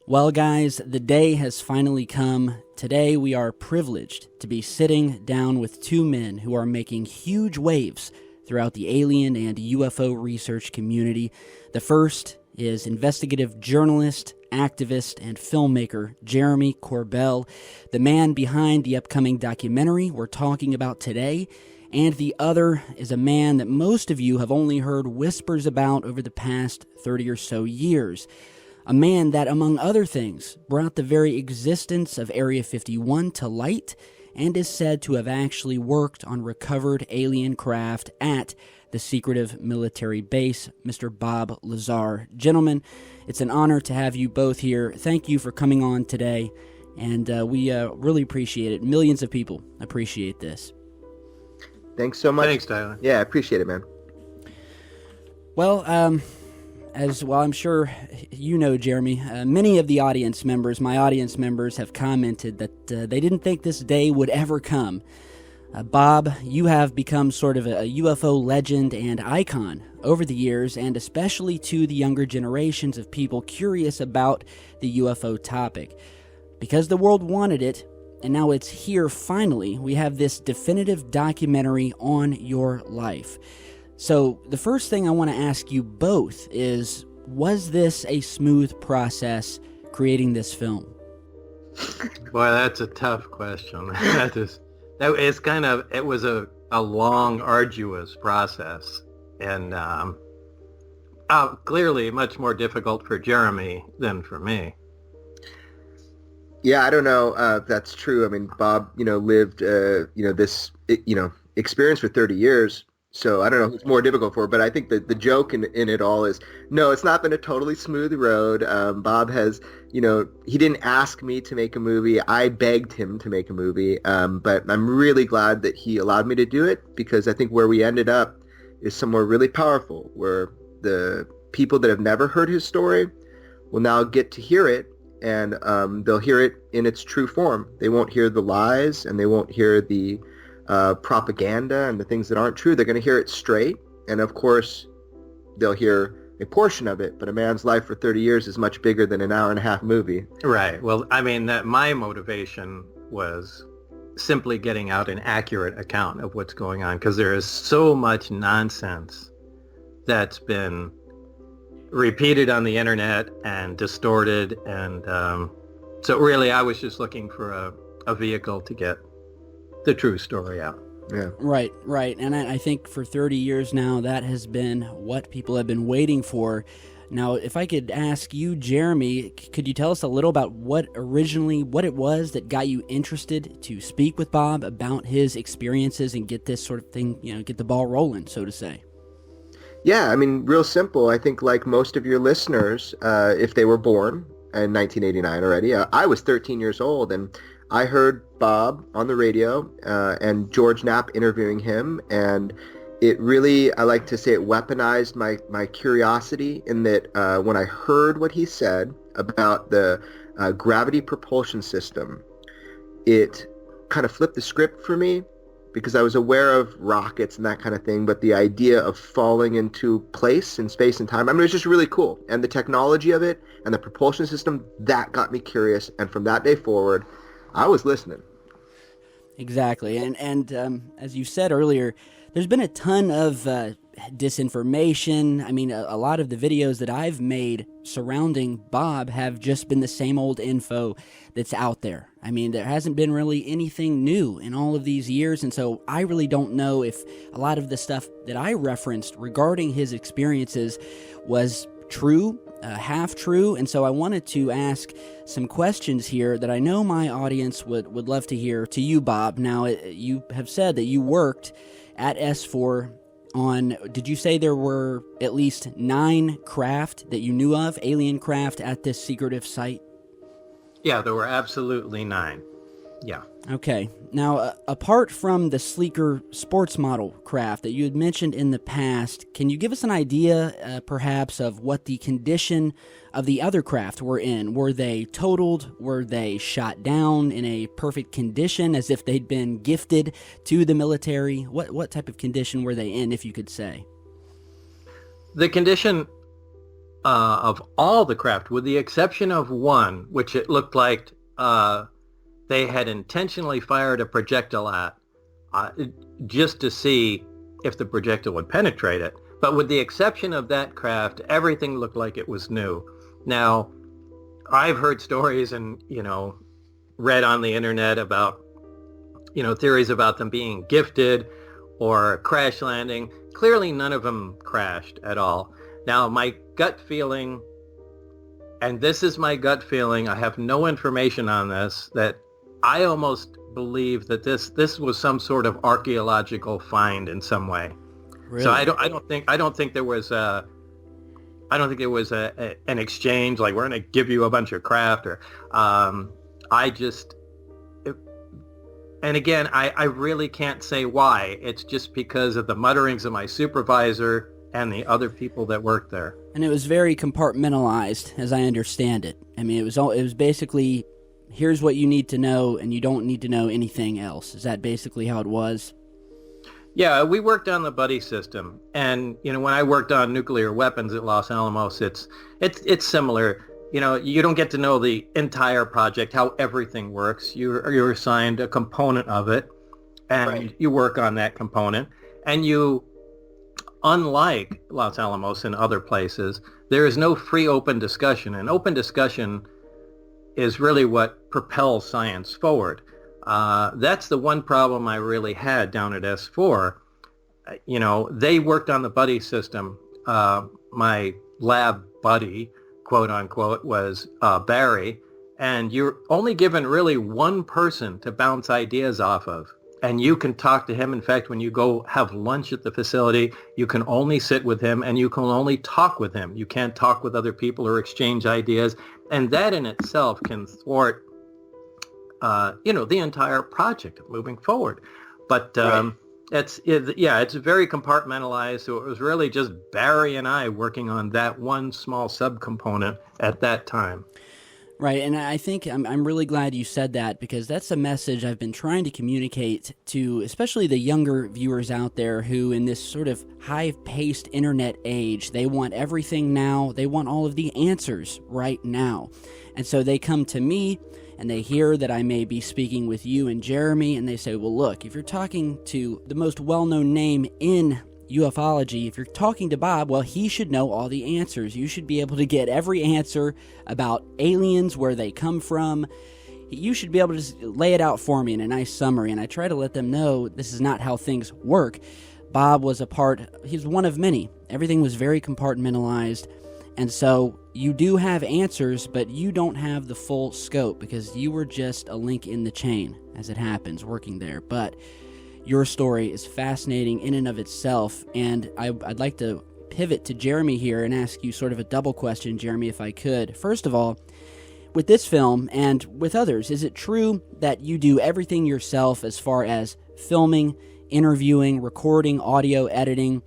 Well, guys, the day has finally come. Today, we are privileged to be sitting down with two men who are making huge waves throughout the alien and UFO research community. The first is investigative journalist, activist, and filmmaker Jeremy Corbell, the man behind the upcoming documentary we're talking about today. And the other is a man that most of you have only heard whispers about over the past 30 or so years. A man that, among other things, brought the very existence of Area 51 to light and is said to have actually worked on recovered alien craft at the secretive military base, Mr. Bob Lazar. Gentlemen, it's an honor to have you both here. Thank you for coming on today, and we really appreciate it. Millions of people appreciate this. Thanks so much. Thanks, Tyler. Yeah, I appreciate it, man. Well, as well, I'm sure you know, Jeremy, many of the audience members, my audience members, have commented that they didn't think this day would ever come. Bob, you have become sort of a UFO legend and icon over the years, and especially to the younger generations of people curious about the UFO topic. Because the world wanted it, and now it's here finally, we have this definitive documentary on your life. So the first thing I want to ask you both is, was this a smooth process creating this film? Boy, that's a tough question. It was a long, arduous process, and clearly much more difficult for Jeremy than for me. Yeah, I don't know if that's true. I mean, Bob, lived, this, experience for 30 years. So I don't know who's more difficult for, but I think that the joke in it all is, no, it's not been a totally smooth road. Bob has, he didn't ask me to make a movie. I begged him to make a movie. But I'm really glad that he allowed me to do it, because I think where we ended up is somewhere really powerful, where the people that have never heard his story will now get to hear it, and they'll hear it in its true form. They won't hear the lies, and they won't hear the propaganda and the things that aren't true. They're going to hear it straight, and of course they'll hear a portion of it, but a man's life for 30 years is much bigger than an hour-and-a-half movie. Right. Well, I mean, my motivation was simply getting out an accurate account of what's going on, because there is so much nonsense that's been repeated on the internet and distorted, and so really I was just looking for a vehicle to get the true story out. Yeah. Right. And I think for 30 years now, that has been what people have been waiting for. Now, if I could ask you, Jeremy, could you tell us a little about what it was that got you interested to speak with Bob about his experiences and get this sort of thing, get the ball rolling, so to say? Yeah, I mean, real simple. I think like most of your listeners, if they were born in 1989 already, I was 13 years old, and I heard Bob on the radio and George Knapp interviewing him, and it really, I like to say, it weaponized my curiosity, in that when I heard what he said about the gravity propulsion system, it kind of flipped the script for me, because I was aware of rockets and that kind of thing, but the idea of falling into place in space and time, I mean, it was just really cool. And the technology of it and the propulsion system, that got me curious, and from that day forward, I was listening. Exactly. And as you said earlier, there's been a ton of disinformation. I mean, a lot of the videos that I've made surrounding Bob have just been the same old info that's out there. I mean, there hasn't been really anything new in all of these years, and so I really don't know if a lot of the stuff that I referenced regarding his experiences was true, half true, and so I wanted to ask some questions here that I know my audience would love to hear to you, Bob. Now, you have said that you worked at S4 on, did you say there were at least 9 craft that you knew of, alien craft, at this secretive site? Yeah, there were absolutely 9. Yeah. Okay. Now, apart from the sleeker sports model craft that you had mentioned in the past, can you give us an idea, perhaps, of what the condition of the other craft were in? Were they totaled? Were they shot down in a perfect condition, as if they'd been gifted to the military? What type of condition were they in, if you could say? The condition of all the craft, with the exception of one, which it looked like they had intentionally fired a projectile at, just to see if the projectile would penetrate it. But with the exception of that craft, everything looked like it was new. Now, I've heard stories and, read on the internet about, theories about them being gifted or crash landing. Clearly, none of them crashed at all. Now, my gut feeling, and this is my gut feeling, I have no information on this, that I almost believe that this was some sort of archaeological find in some way. Really? So I don't think there was an exchange like, we're going to give you a bunch of craft, or and again, I really can't say why. It's just because of the mutterings of my supervisor and the other people that worked there. And it was very compartmentalized, as I understand it. I mean, it was basically, here's what you need to know, and you don't need to know anything else. Is that basically how it was? Yeah, we worked on the buddy system, and when I worked on nuclear weapons at Los Alamos, it's similar. You don't get to know the entire project, how everything works. You're assigned a component of it, and Right. you work on that component. And unlike Los Alamos and other places, there is no free open discussion. And open discussion is really what propels science forward. That's the one problem I really had down at S4. They worked on the buddy system. My lab buddy, quote unquote, was Barry, and you're only given really one person to bounce ideas off of, and you can talk to him. In fact, when you go have lunch at the facility, you can only sit with him, and you can only talk with him. You can't talk with other people or exchange ideas, and that in itself can thwart the entire project moving forward. But it's very compartmentalized. So it was really just Barry and I working on that one small subcomponent at that time. Right, and I think I'm really glad you said that, because that's a message I've been trying to communicate to especially the younger viewers out there who, in this sort of high-paced internet age, they want everything now. They want all of the answers right now. And so they come to me, and they hear that I may be speaking with you and Jeremy, and they say, well, look, if you're talking to the most well-known name in ufology, if you're talking to Bob, well, he should know all the answers. You should be able to get every answer about aliens, where they come from. You should be able to just lay it out for me in a nice summary. And I try to let them know this is not how things work. Bob was he's one of many. Everything was very compartmentalized. And so you do have answers, but you don't have the full scope, because you were just a link in the chain, as it happens, working there. But your story is fascinating in and of itself, and I'd like to pivot to Jeremy here and ask you sort of a double question, Jeremy, if I could. First of all, with this film and with others, is it true that you do everything yourself as far as filming, interviewing, recording, audio editing?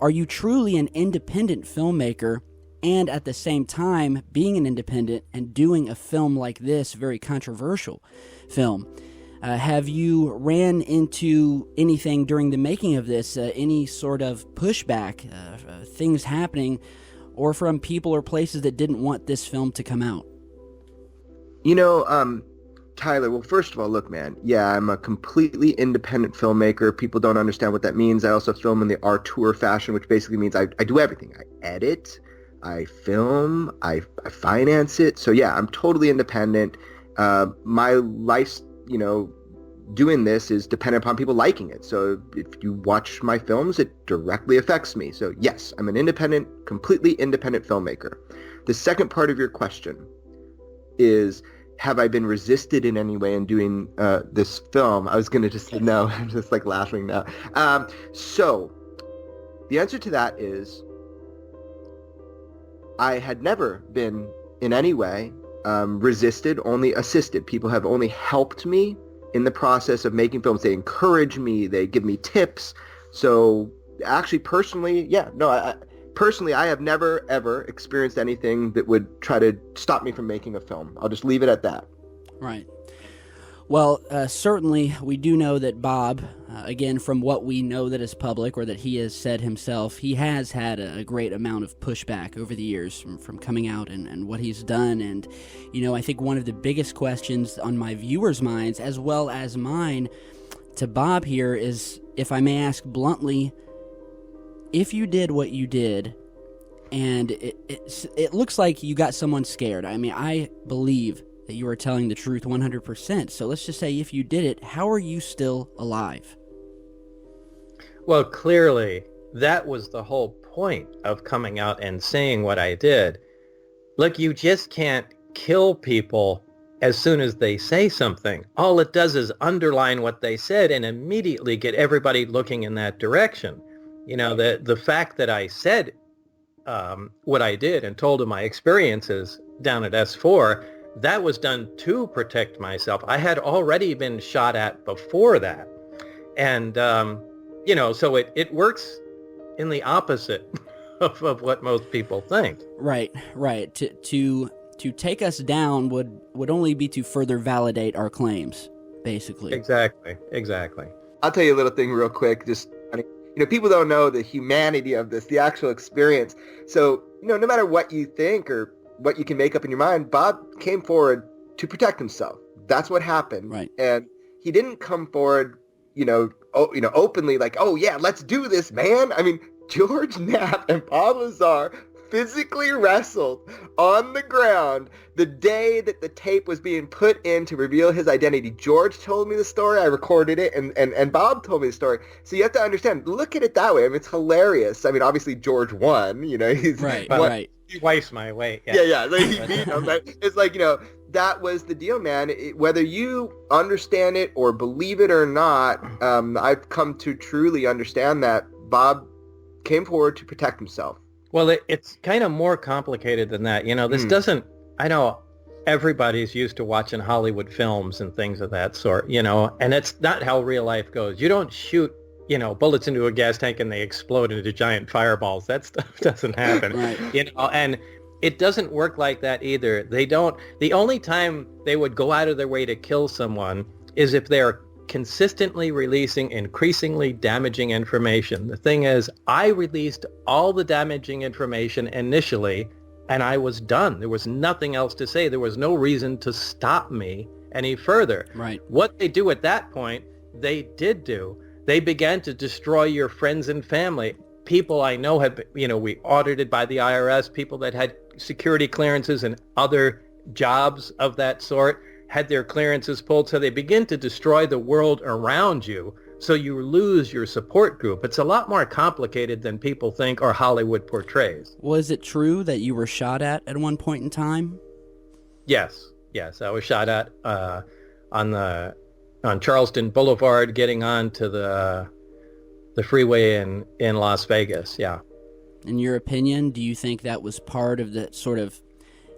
Are you truly an independent filmmaker, and at the same time being an independent and doing a film like this, very controversial film? Have you ran into anything during the making of this, any sort of pushback, things happening, or from people or places that didn't want this film to come out? Tyler, well, first of all, look, man, yeah, I'm a completely independent filmmaker. People don't understand what that means. I also film in the auteur fashion, which basically means I do everything. I edit, I film, I finance it. So yeah, I'm totally independent. My life, doing this is dependent upon people liking it. So if you watch my films, it directly affects me. So yes, I'm an completely independent filmmaker. The second part of your question is, have I been resisted in any way in doing this film? I was going to just say no. I'm just like laughing now. So the answer to that is, I had never been in any way resisted, only assisted. People have only helped me in the process of making films. They encourage me. They give me tips. So actually, personally, I have never, ever experienced anything that would try to stop me from making a film. I'll just leave it at that. Right. Well, certainly we do know that Bob, again, from what we know that is public or that he has said himself, he has had a great amount of pushback over the years from coming out and what he's done. And, I think one of the biggest questions on my viewers' minds, as well as mine, to Bob here is, if I may ask bluntly, if you did what you did, and it looks like you got someone scared. I mean, I believe that you are telling the truth 100%. So let's just say if you did it, how are you still alive? Well, clearly, that was the whole point of coming out and saying what I did. Look, you just can't kill people as soon as they say something. All it does is underline what they said and immediately get everybody looking in that direction. The fact that I said what I did and told of my experiences down at S4, that was done to protect myself. I had already been shot at before that. And, so it works in the opposite of what most people think. Right. To take us down would only be to further validate our claims, basically. Exactly. I'll tell you a little thing real quick. Just, people don't know the humanity of this, the actual experience. So, no matter what you think or what you can make up in your mind, Bob came forward to protect himself. That's what happened. Right. And he didn't come forward, openly like, oh yeah, let's do this, man. I mean, George Knapp and Bob Lazar physically wrestled on the ground the day that the tape was being put in to reveal his identity. George told me the story. I recorded it, and Bob told me the story. So you have to understand, look at it that way. I mean, it's hilarious. I mean, obviously George won, he's right. Twice my weight. Yeah. Like he beat him. But it's like, that was the deal, man. Whether you understand it or believe it or not, I've come to truly understand that Bob came forward to protect himself. Well, it's kind of more complicated than that. This doesn't, I know everybody's used to watching Hollywood films and things of that sort, and it's not how real life goes. You don't shoot, bullets into a gas tank and they explode into giant fireballs. That stuff doesn't happen, right. And it doesn't work like that either. The only time they would go out of their way to kill someone is if they're consistently releasing increasingly damaging information. The thing is, I released all the damaging information initially, and I was done. There was nothing else to say. There was no reason to stop me any further. Right. What they do at that point, they did do. They began to destroy your friends and family. People I know had, we audited by the IRS, people that had security clearances and other jobs of that sort had their clearances pulled. So they begin to destroy the world around you. So you lose your support group. It's a lot more complicated than people think or Hollywood portrays. Was it true that you were shot at one point in time? Yes. I was shot at on Charleston Boulevard, getting onto the freeway in Las Vegas. Yeah. In your opinion, do you think that was part of the sort of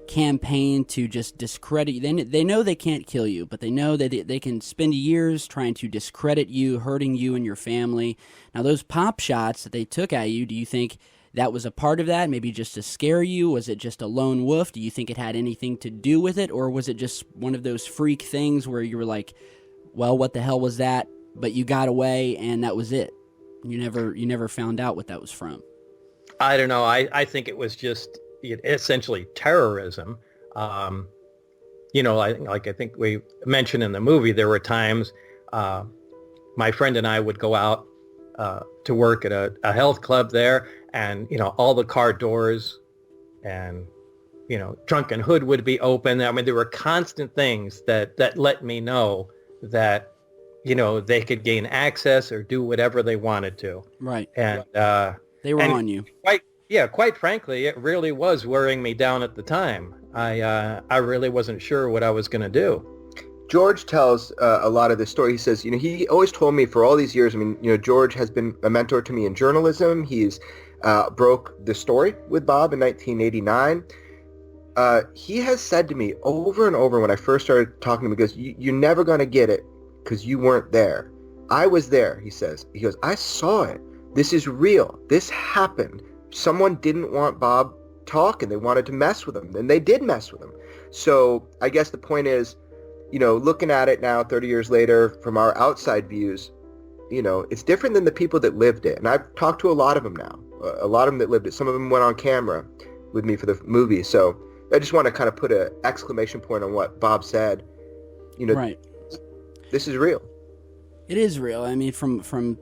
campaign to just discredit you? They know they can't kill you, but they know that they can spend years trying to discredit you, hurting you and your family. Now, those pop shots that they took at you, do you think that was a part of that? Maybe just to scare you? Was it just a lone wolf? Do you think it had anything to do with it? Or was it just one of those freak things where you were like, well, what the hell was that? But you got away and that was it. You never found out what that was from. I don't know. I think it was just essentially terrorism. I think we mentioned in the movie, there were times my friend and I would go out to work at a health club there, and all the car doors and trunk and hood would be open. I mean, there were constant things that let me know that they could gain access or do whatever they wanted to. Right. And they were on you. Quite frankly, it really was wearing me down at the time. I really wasn't sure what I was going to do. George tells a lot of this story. He says, he always told me for all these years, George has been a mentor to me in journalism. He's broke the story with Bob in 1989. He has said to me over and over when I first started talking to him, he goes, you're never going to get it because you weren't there. I was there, he says. He goes, I saw it. This is real. This happened. Someone didn't want Bob talking. They wanted to mess with him, and they did mess with him. So I guess the point is, looking at it now 30 years later from our outside views, it's different than the people that lived it. And I've talked to a lot of them now, a lot of them that lived it. Some of them went on camera with me for the movie. So I just want to kind of put an exclamation point on what Bob said. Right. This is real. It is real. I mean, from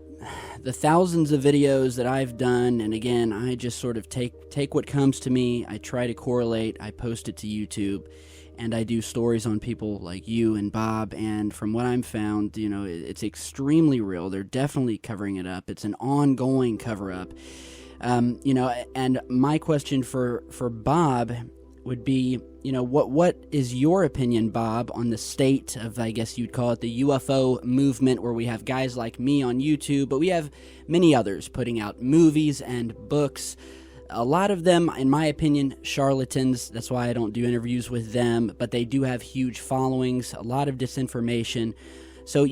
the thousands of videos that I've done, and again, I just sort of take what comes to me. I try to correlate. I post it to YouTube, and I do stories on people like you and Bob. And from what I'm found, it's extremely real. They're definitely covering it up. It's an ongoing cover-up. And my question for Bob would be, what is your opinion, Bob, on the state of, I guess you'd call it, the UFO movement, where we have guys like me on YouTube, but we have many others putting out movies and books. A lot of them, in my opinion, charlatans. That's why I don't do interviews with them, but they do have huge followings, a lot of disinformation. So,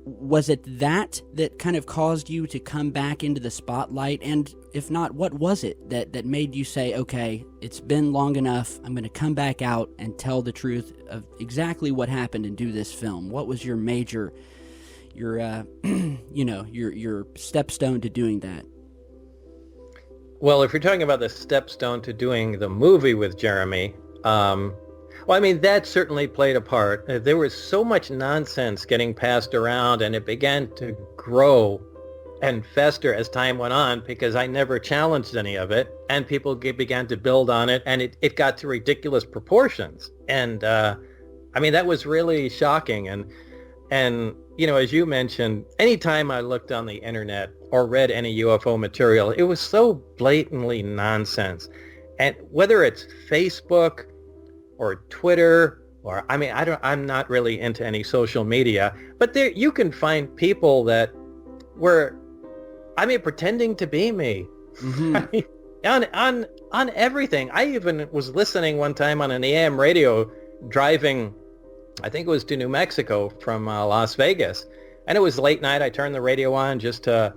was it that kind of caused you to come back into the spotlight? And if not, what was it that made you say, okay, it's been long enough, I'm going to come back out and tell the truth of exactly what happened and do this film? What was your major, your stepstone to doing that? Well, if you're talking about the stepstone to doing the movie with Jeremy, well, I mean, that certainly played a part. There was so much nonsense getting passed around, and it began to grow and fester as time went on because I never challenged any of it, and people began to build on it, and it got to ridiculous proportions. And, I mean, that was really shocking. And as you mentioned, anytime I looked on the internet or read any UFO material, it was so blatantly nonsense. And whether it's Facebook or Twitter, or I'm not really into any social media, but there you can find people that were, pretending to be me. Mm-hmm. On everything. I even was listening one time on an AM radio driving, I think it was to New Mexico from Las Vegas, and it was late night. I turned the radio on just to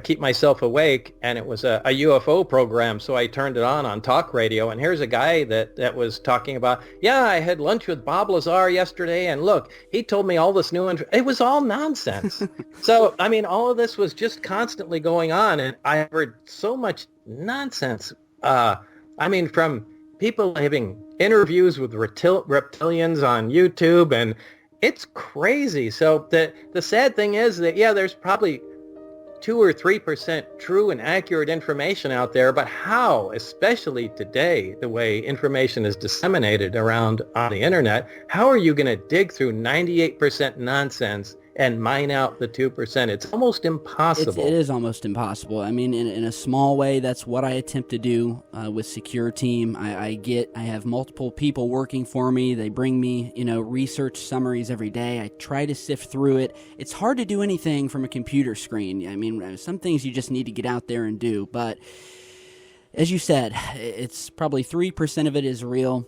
keep myself awake, and it was a UFO program, so I turned it on talk radio, and here's a guy that was talking about, I had lunch with Bob Lazar yesterday, and look, he told me all this new it was all nonsense. So, all of this was just constantly going on, and I heard so much nonsense. From people having interviews with reptilians on YouTube, and it's crazy. So the sad thing is that, there's probably 2 or 3% true and accurate information out there, but how, especially today, the way information is disseminated around on the internet, how are you going to dig through 98% nonsense and mine out the 2%? It's almost impossible. It is almost impossible. I mean, in a small way, that's what I attempt to do with Secure Team. I have multiple people working for me. They bring me, research summaries every day. I try to sift through it. It's hard to do anything from a computer screen. I mean, some things you just need to get out there and do. But as you said, it's probably 3% of it is real.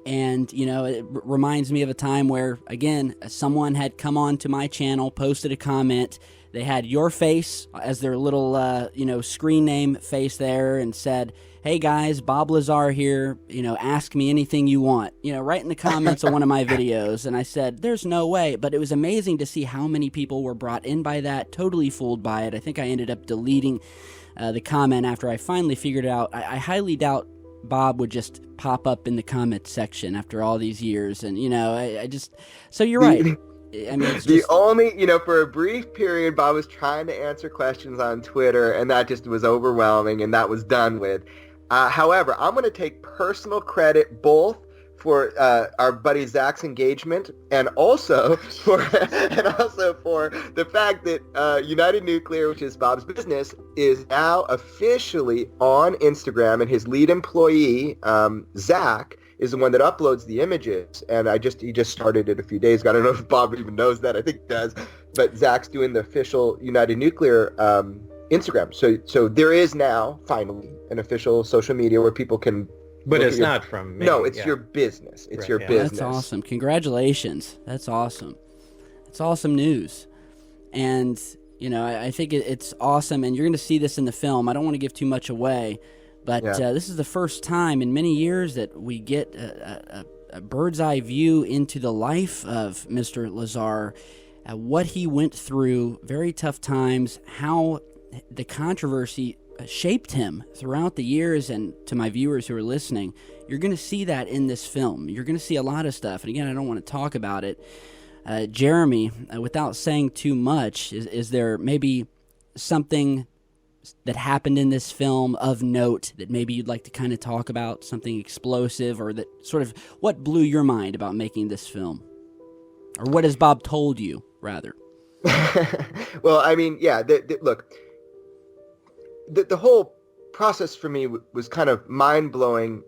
And, it reminds me of a time where, again, someone had come on to my channel, posted a comment. They had your face as their little, screen name face there, and said, hey guys, Bob Lazar here, ask me anything you want, right in the comments of one of my videos. And I said, there's no way. But it was amazing to see how many people were brought in by that, totally fooled by it. I think I ended up deleting the comment after I finally figured it out. I highly doubt Bob would just pop up in the comment section after all these years. And, so you're right. It's the only, for a brief period, Bob was trying to answer questions on Twitter, and that just was overwhelming, and that was done with. However, I'm going to take personal credit both for our buddy Zach's engagement, and also for the fact that United Nuclear, which is Bob's business, is now officially on Instagram, and his lead employee, Zach, is the one that uploads the images. And he just started it a few days ago. I don't know if Bob even knows that. I think he does. But Zach's doing the official United Nuclear Instagram. So there is now finally an official social media where people can. But it's not from me. No, it's your business. It's your business. That's awesome. Congratulations. That's awesome. It's awesome news. And, I think it's awesome. And you're going to see this in the film. I don't want to give too much away. But this is the first time in many years that we get a a bird's eye view into the life of Mr. Lazar, what he went through, very tough times, how the controversy shaped him throughout the years. And to my viewers who are listening, you're going to see that in this film. You're going to see a lot of stuff. And again, I don't want to talk about it. Jeremy, without saying too much, is there maybe something that happened in this film of note that maybe you'd like to kind of talk about, something explosive, or that sort of what blew your mind about making this film? Or what has Bob told you, rather? Well, I mean, yeah, look, the whole process for me was kind of mind-blowing.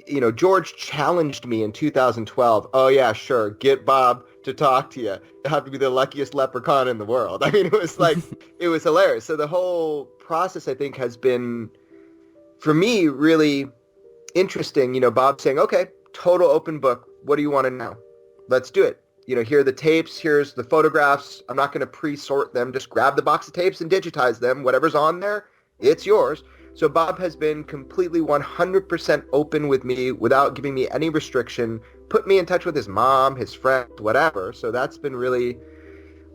You know, George challenged me in 2012. Oh, yeah, sure, get Bob to talk to you. You have to be the luckiest leprechaun in the world. I mean, it was like, it was hilarious. So the whole process, I think, has been, for me, really interesting. You know, Bob saying, okay, total open book. What do you want to know? Let's do it. You know, here are the tapes. Here's the photographs. I'm not going to pre-sort them. Just grab the box of tapes and digitize them. Whatever's on there, it's yours. So Bob has been completely 100% open with me without giving me any restriction, put me in touch with his mom, his friend, whatever. So that's been really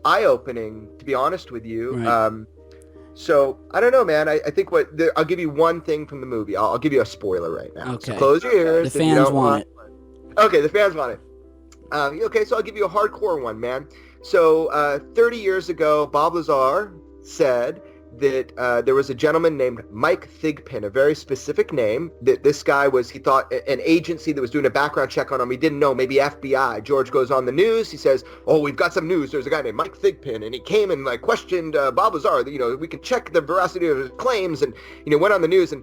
eye-opening, to be honest with you. Right. So I don't know, man. I think I'll give you one thing from the movie. I'll give you a spoiler right now. Okay. So close your ears. The fans want it. Okay, the fans want it. Okay, so I'll give you a hardcore one, man. So 30 years ago, Bob Lazar said that there was a gentleman named Mike Thigpen, a very specific name, that this guy was, he thought, an agency that was doing a background check on him. He didn't know, maybe FBI. George goes on the news. He says, oh, we've got some news. There's a guy named Mike Thigpen, and he came and like questioned Bob Lazar. You know, we can check the veracity of his claims, and, you know, went on the news. And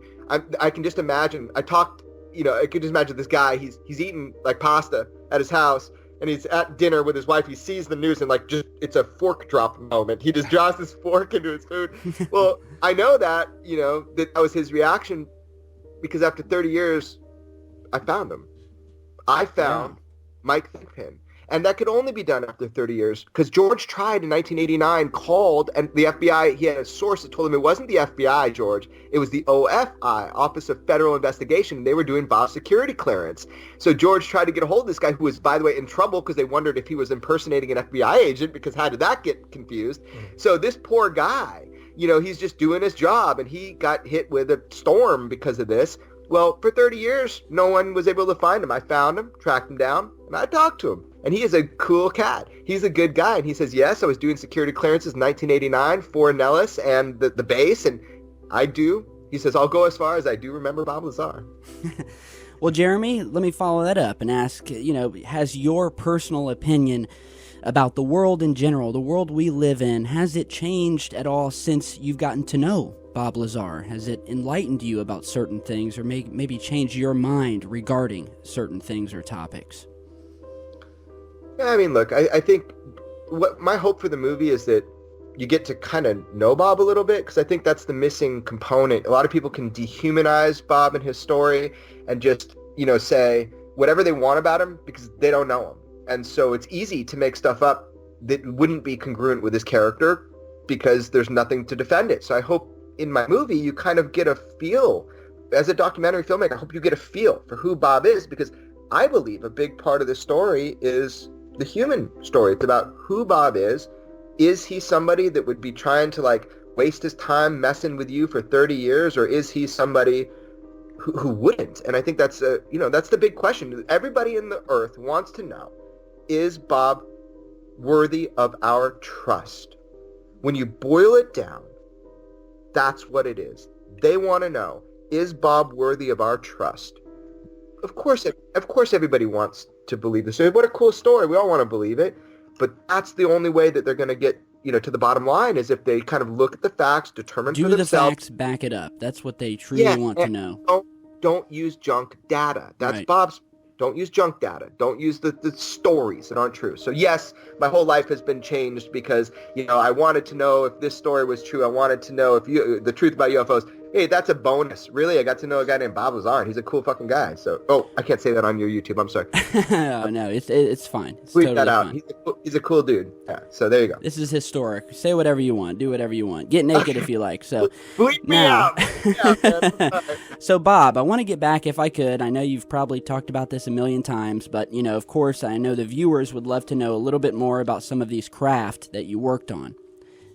I can just imagine, I could just imagine this guy, he's eating like pasta at his house, and he's at dinner with his wife. He sees the news and like just, it's a fork drop moment. He just draws this fork into his food. Well, I know that, you know, that was his reaction because after 30 years, I found him. I found Mike Thigpen. And that could only be done after 30 years because George tried in 1989, called, and the FBI, he had a source that told him it wasn't the FBI, George. It was the OFI, Office of Federal Investigation. They were doing Bob's security clearance. So George tried to get a hold of this guy who was, by the way, in trouble because they wondered if he was impersonating an FBI agent because how did that get confused? So this poor guy, you know, he's just doing his job and he got hit with a storm because of this. Well, for 30 years, no one was able to find him. I found him, tracked him down, and I talked to him. And he is a cool cat. He's a good guy. And he says, yes, I was doing security clearances in 1989 for Nellis and the base. And I do. He says, I'll go as far as I do remember Bob Lazar. Well, Jeremy, let me follow that up and ask, you know, has your personal opinion about the world in general, the world we live in, has it changed at all since you've gotten to know Bob Lazar? Has it enlightened you about certain things or maybe changed your mind regarding certain things or topics? Yeah, I mean, look, I think what my hope for the movie is that you get to kind of know Bob a little bit because I think that's the missing component. A lot of people can dehumanize Bob and his story and just, you know, say whatever they want about him because they don't know him. And so it's easy to make stuff up that wouldn't be congruent with his character because there's nothing to defend it. So I hope in my movie you kind of get a feel, as a documentary filmmaker, I hope you get a feel for who Bob is because I believe a big part of the story is the human story. It's about who Bob is. Is he somebody that would be trying to like waste his time messing with you for 30 years or is he somebody who wouldn't? And I think that's that's the big question. Everybody in the earth wants to know, is Bob worthy of our trust? When you boil it down, that's what it is. They want to know, is Bob worthy of our trust? Of course everybody wants to believe this. What a cool story. We all want to believe it. But that's the only way that they're going to get, you know, to the bottom line is if they kind of look at the facts, determine for themselves. Do the facts, back it up. That's what they truly want to know. Don't use junk data. That's right. Bob's. Don't use junk data. Don't use the stories that aren't true. So yes, my whole life has been changed because, you know, I wanted to know if this story was true. I wanted to know if the truth about UFOs. Hey, that's a bonus. Really, I got to know a guy named Bob Lazar, and he's a cool fucking guy. So, I can't say that on your YouTube. I'm sorry. Oh, no, it's fine. It's Bleep totally that out. fine. He's a cool dude. Yeah. So there you go. This is historic. Say whatever you want. Do whatever you want. Get naked if you like. So Bleep me now, out. Yeah, so Bob, I want to get back if I could. I know you've probably talked about this a million times, but of course, I know the viewers would love to know a little bit more about some of these craft that you worked on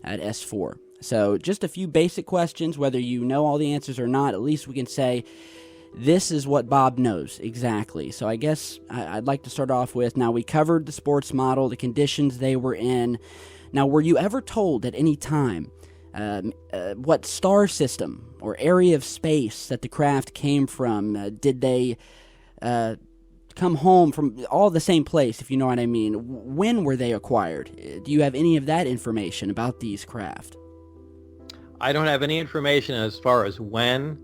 at S4. So just a few basic questions, whether you know all the answers or not, at least we can say this is what Bob knows exactly. So I guess I'd like to start off with, now we covered the sports model, the conditions they were in. Now, were you ever told at any time what star system or area of space that the craft came from? Did they come home from all the same place, if you know what I mean? When were they acquired? Do you have any of that information about these craft? I don't have any information as far as when,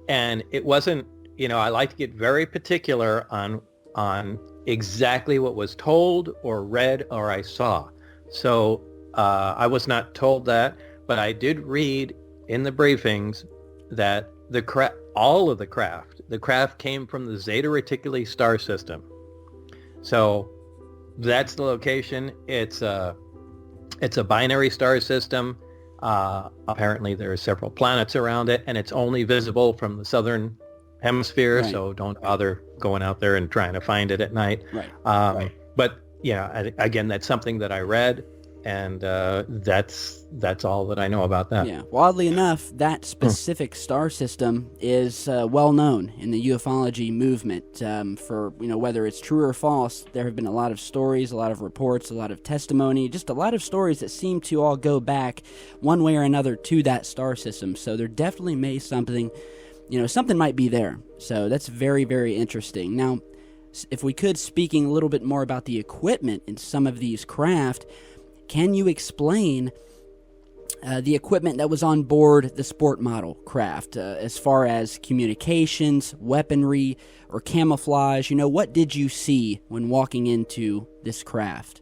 and it wasn't, I like to get very particular on exactly what was told or read or I saw. So I was not told that, but I did read in the briefings that the craft came from the Zeta Reticuli star system. So that's the location. It's a binary star system. Apparently there are several planets around it, and it's only visible from the southern hemisphere, right. So don't bother going out there and trying to find it at night. Right. But again, that's something that I read, and that's all that I know about that. Yeah. Well, oddly enough, that specific star system is well known in the ufology movement. For whether it's true or false, there have been a lot of stories, a lot of reports, a lot of testimony, just a lot of stories that seem to all go back one way or another to that star system. So there definitely may something might be there. So that's very, very interesting. Now, if we could, speaking a little bit more about the equipment in some of these craft, can you explain the equipment that was on board the sport model craft, as far as communications, weaponry, or camouflage? What did you see when walking into this craft?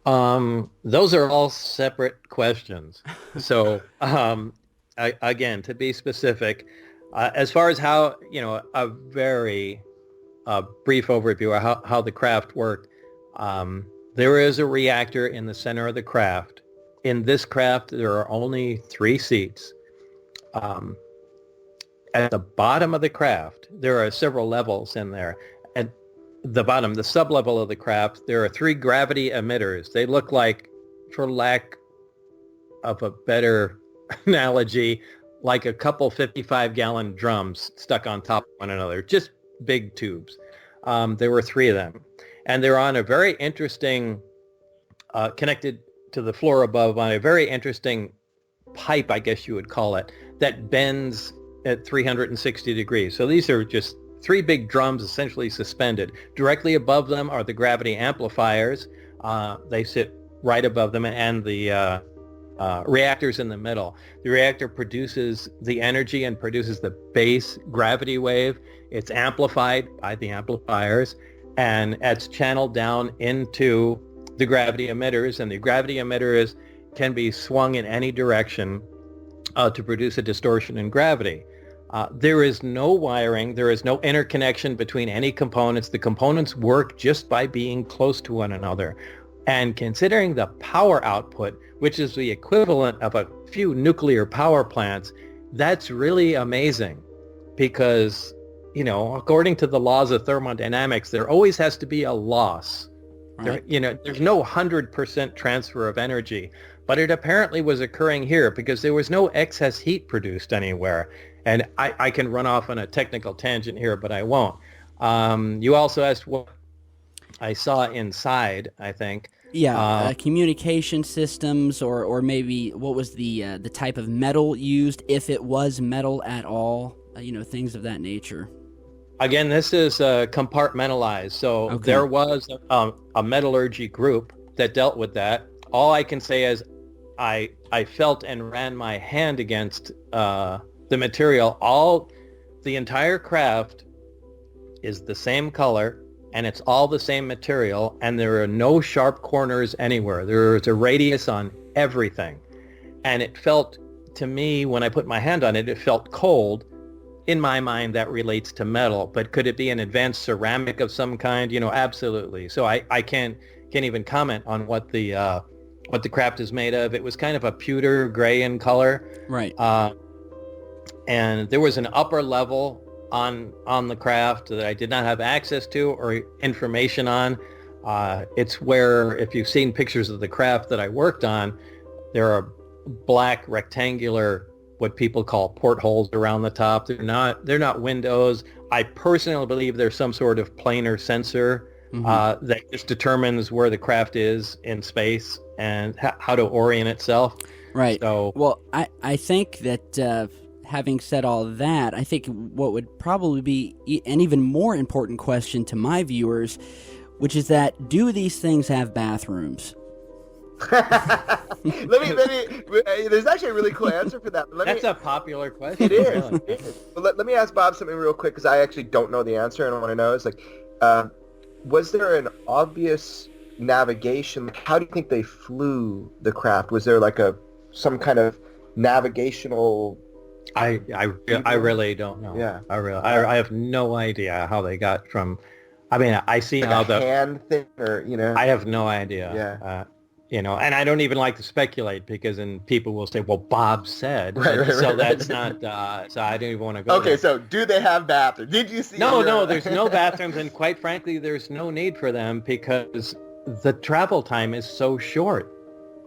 Those are all separate questions. So, again, to be specific, as far as how, a very brief overview of how the craft worked, there is a reactor in the center of the craft. In this craft, there are only 3 seats. At the bottom of the craft, there are several levels in there. At the bottom, the sub-level of the craft, there are 3 gravity emitters. They look like, for lack of a better analogy, like a couple 55-gallon drums stuck on top of one another, just big tubes. There were 3 of them. And they're on a very interesting, connected to the floor above, on a very interesting pipe, I guess you would call it, that bends at 360 degrees. So these are just 3 big drums essentially suspended. Directly above them are the gravity amplifiers. They sit right above them, and the reactor's in the middle. The reactor produces the energy and produces the base gravity wave. It's amplified by the amplifiers, and it's channeled down into the gravity emitters, and the gravity emitters can be swung in any direction to produce a distortion in gravity. There is no wiring, there is no interconnection between any components. The components work just by being close to one another. And considering the power output, which is the equivalent of a few nuclear power plants, that's really amazing, because according to the laws of thermodynamics, there always has to be a loss. Right. There's no 100% transfer of energy, but it apparently was occurring here because there was no excess heat produced anywhere. And I can run off on a technical tangent here, but I won't. You also asked what I saw inside, I think. Yeah, communication systems, or maybe what was the type of metal used, if it was metal at all, things of that nature. Again, this is compartmentalized, so okay. There was a metallurgy group that dealt with that. All I can say is I felt and ran my hand against the material. The entire craft is the same color, and it's all the same material, and there are no sharp corners anywhere. There is a radius on everything, and it felt to me, when I put my hand on it, it felt cold. In my mind, that relates to metal, but could it be an advanced ceramic of some kind? Absolutely. So I can't even comment on what the craft is made of. It was kind of a pewter gray in color. Right. And there was an upper level on the craft that I did not have access to or information on. It's where, if you've seen pictures of the craft that I worked on, there are black rectangular, what people call portholes around the top. They're not windows. I personally believe there's some sort of planar sensor that just determines where the craft is in space and how to orient itself. Right. So, well, I think that having said all that, I think what would probably be an even more important question to my viewers, which is that, do these things have bathrooms? let me there's actually a really cool answer for that. That's a popular question. It is. But let me ask Bob something real quick, because I actually don't know the answer, and I want to know is, like, was there an obvious navigation? How do you think they flew the craft? Was there like some kind of navigational? I really don't know. Yeah. I have no idea how they got from. I mean, I see like how the hand thing, or I have no idea. Yeah. And I don't even like to speculate, because then people will say, "Well, Bob said," that's not. So I don't even want to go. Okay, there. So do they have bathrooms? Did you see? No, there's no bathrooms, and quite frankly, there's no need for them, because the travel time is so short.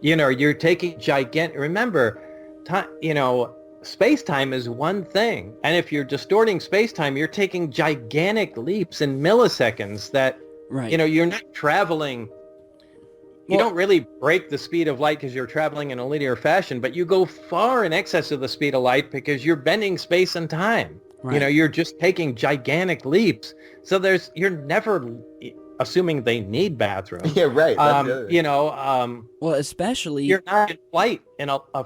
You're taking gigantic. Remember, time. Space-time is one thing, and if you're distorting space-time, you're taking gigantic leaps in milliseconds that, right. You're not traveling. You don't really break the speed of light because you're traveling in a linear fashion, but you go far in excess of the speed of light because you're bending space and time. Right. You're just taking gigantic leaps. So you're never assuming they need bathrooms. Yeah, right. Well, especially you're not in flight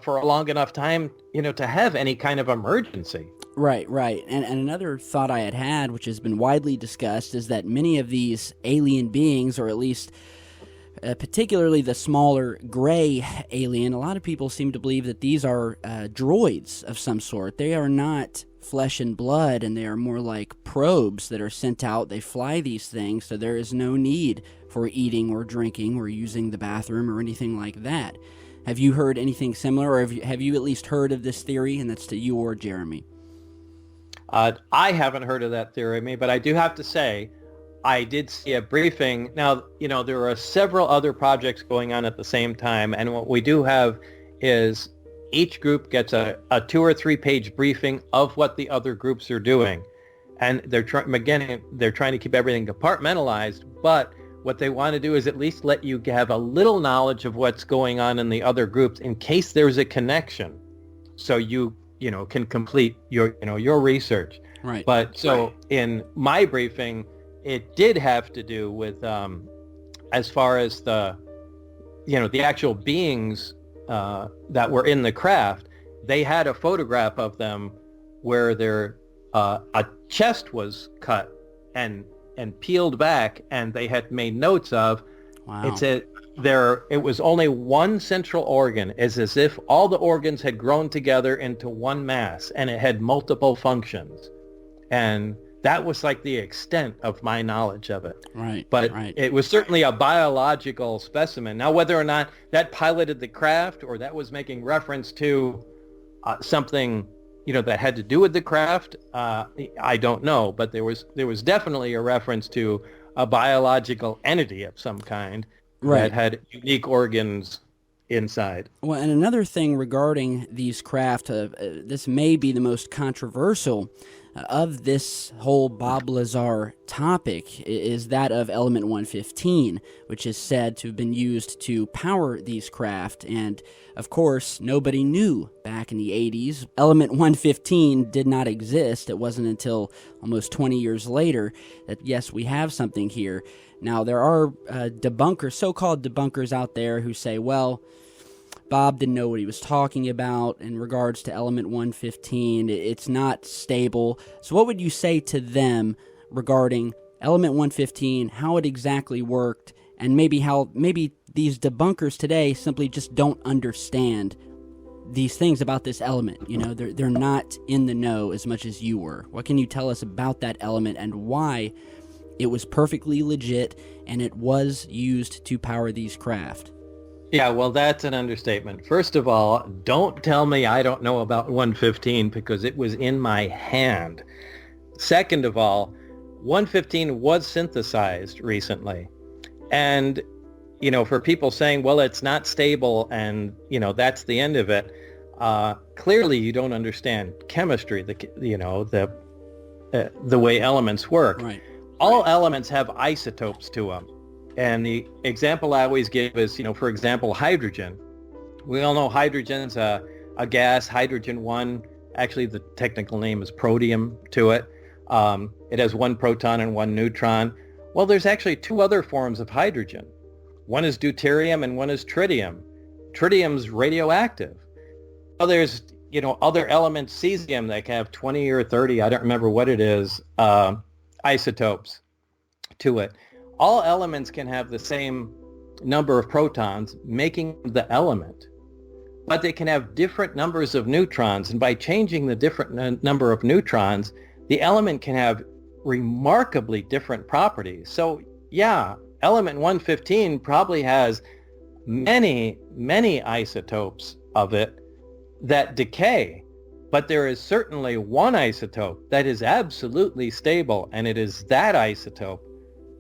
for a long enough time, to have any kind of emergency. Right. And another thought I had, which has been widely discussed, is that many of these alien beings, or at least particularly the smaller gray alien, a lot of people seem to believe that these are droids of some sort. They are not flesh and blood, and they are more like probes that are sent out. They fly these things, so there is no need for eating or drinking or using the bathroom or anything like that. Have you heard anything similar, or have you at least heard of this theory? And that's to you or Jeremy. I haven't heard of that theory, but I do have to say, I did see a briefing. Now, there are several other projects going on at the same time, and what we do have is each group gets a 2 or 3 page briefing of what the other groups are doing. And they're trying to keep everything compartmentalized, but what they want to do is at least let you have a little knowledge of what's going on in the other groups in case there's a connection. So you can complete your research. Right. But so in my briefing, it did have to do with, as far as the actual beings that were in the craft, they had a photograph of them where a chest was cut and peeled back, and they had made notes of. Wow. It was only one central organ. It's as if all the organs had grown together into one mass, and it had multiple functions. And that was like the extent of my knowledge of it. Right. But right. It was certainly a biological specimen. Now, whether or not that piloted the craft or that was making reference to something, that had to do with the craft, I don't know. But there was definitely a reference to a biological entity of some kind that had unique organs inside. Well, and another thing regarding these craft, this may be the most controversial of this whole Bob Lazar topic, is that of element 115, which is said to have been used to power these craft. And of course, nobody knew back in the 80s. Element 115 did not exist. It wasn't until almost 20 years later that, yes, we have something here. Now, there are debunkers, so-called debunkers out there who say, well, Bob didn't know what he was talking about in regards to element 115. It's not stable. So what would you say to them regarding element 115, how it exactly worked, and maybe these debunkers today simply just don't understand these things about this element. You know, they're not in the know as much as you were. What can you tell us about that element and why it was perfectly legit and it was used to power these craft? Yeah, well, that's an understatement. First of all, don't tell me I don't know about 115 because it was in my hand. Second of all, 115 was synthesized recently. And, you know, for people saying, well, it's not stable and, you know, that's the end of it, clearly you don't understand chemistry, the way elements work. Right. All elements have isotopes to them. And the example I always give is, you know, for example, hydrogen. We all know hydrogen's a gas, hydrogen 1. Actually, the technical name is protium to it. It has 1 proton and 1 neutron. Well, there's actually 2 other forms of hydrogen. One is deuterium and one is tritium. Tritium's radioactive. Well, there's, you know, other elements, cesium, that can have 20 or 30, I don't remember what it is, isotopes to it. All elements can have the same number of protons, making the element, but they can have different numbers of neutrons, and by changing the different number of neutrons, the element can have remarkably different properties. So yeah, element 115 probably has many, many isotopes of it that decay, but there is certainly one isotope that is absolutely stable, and it is that isotope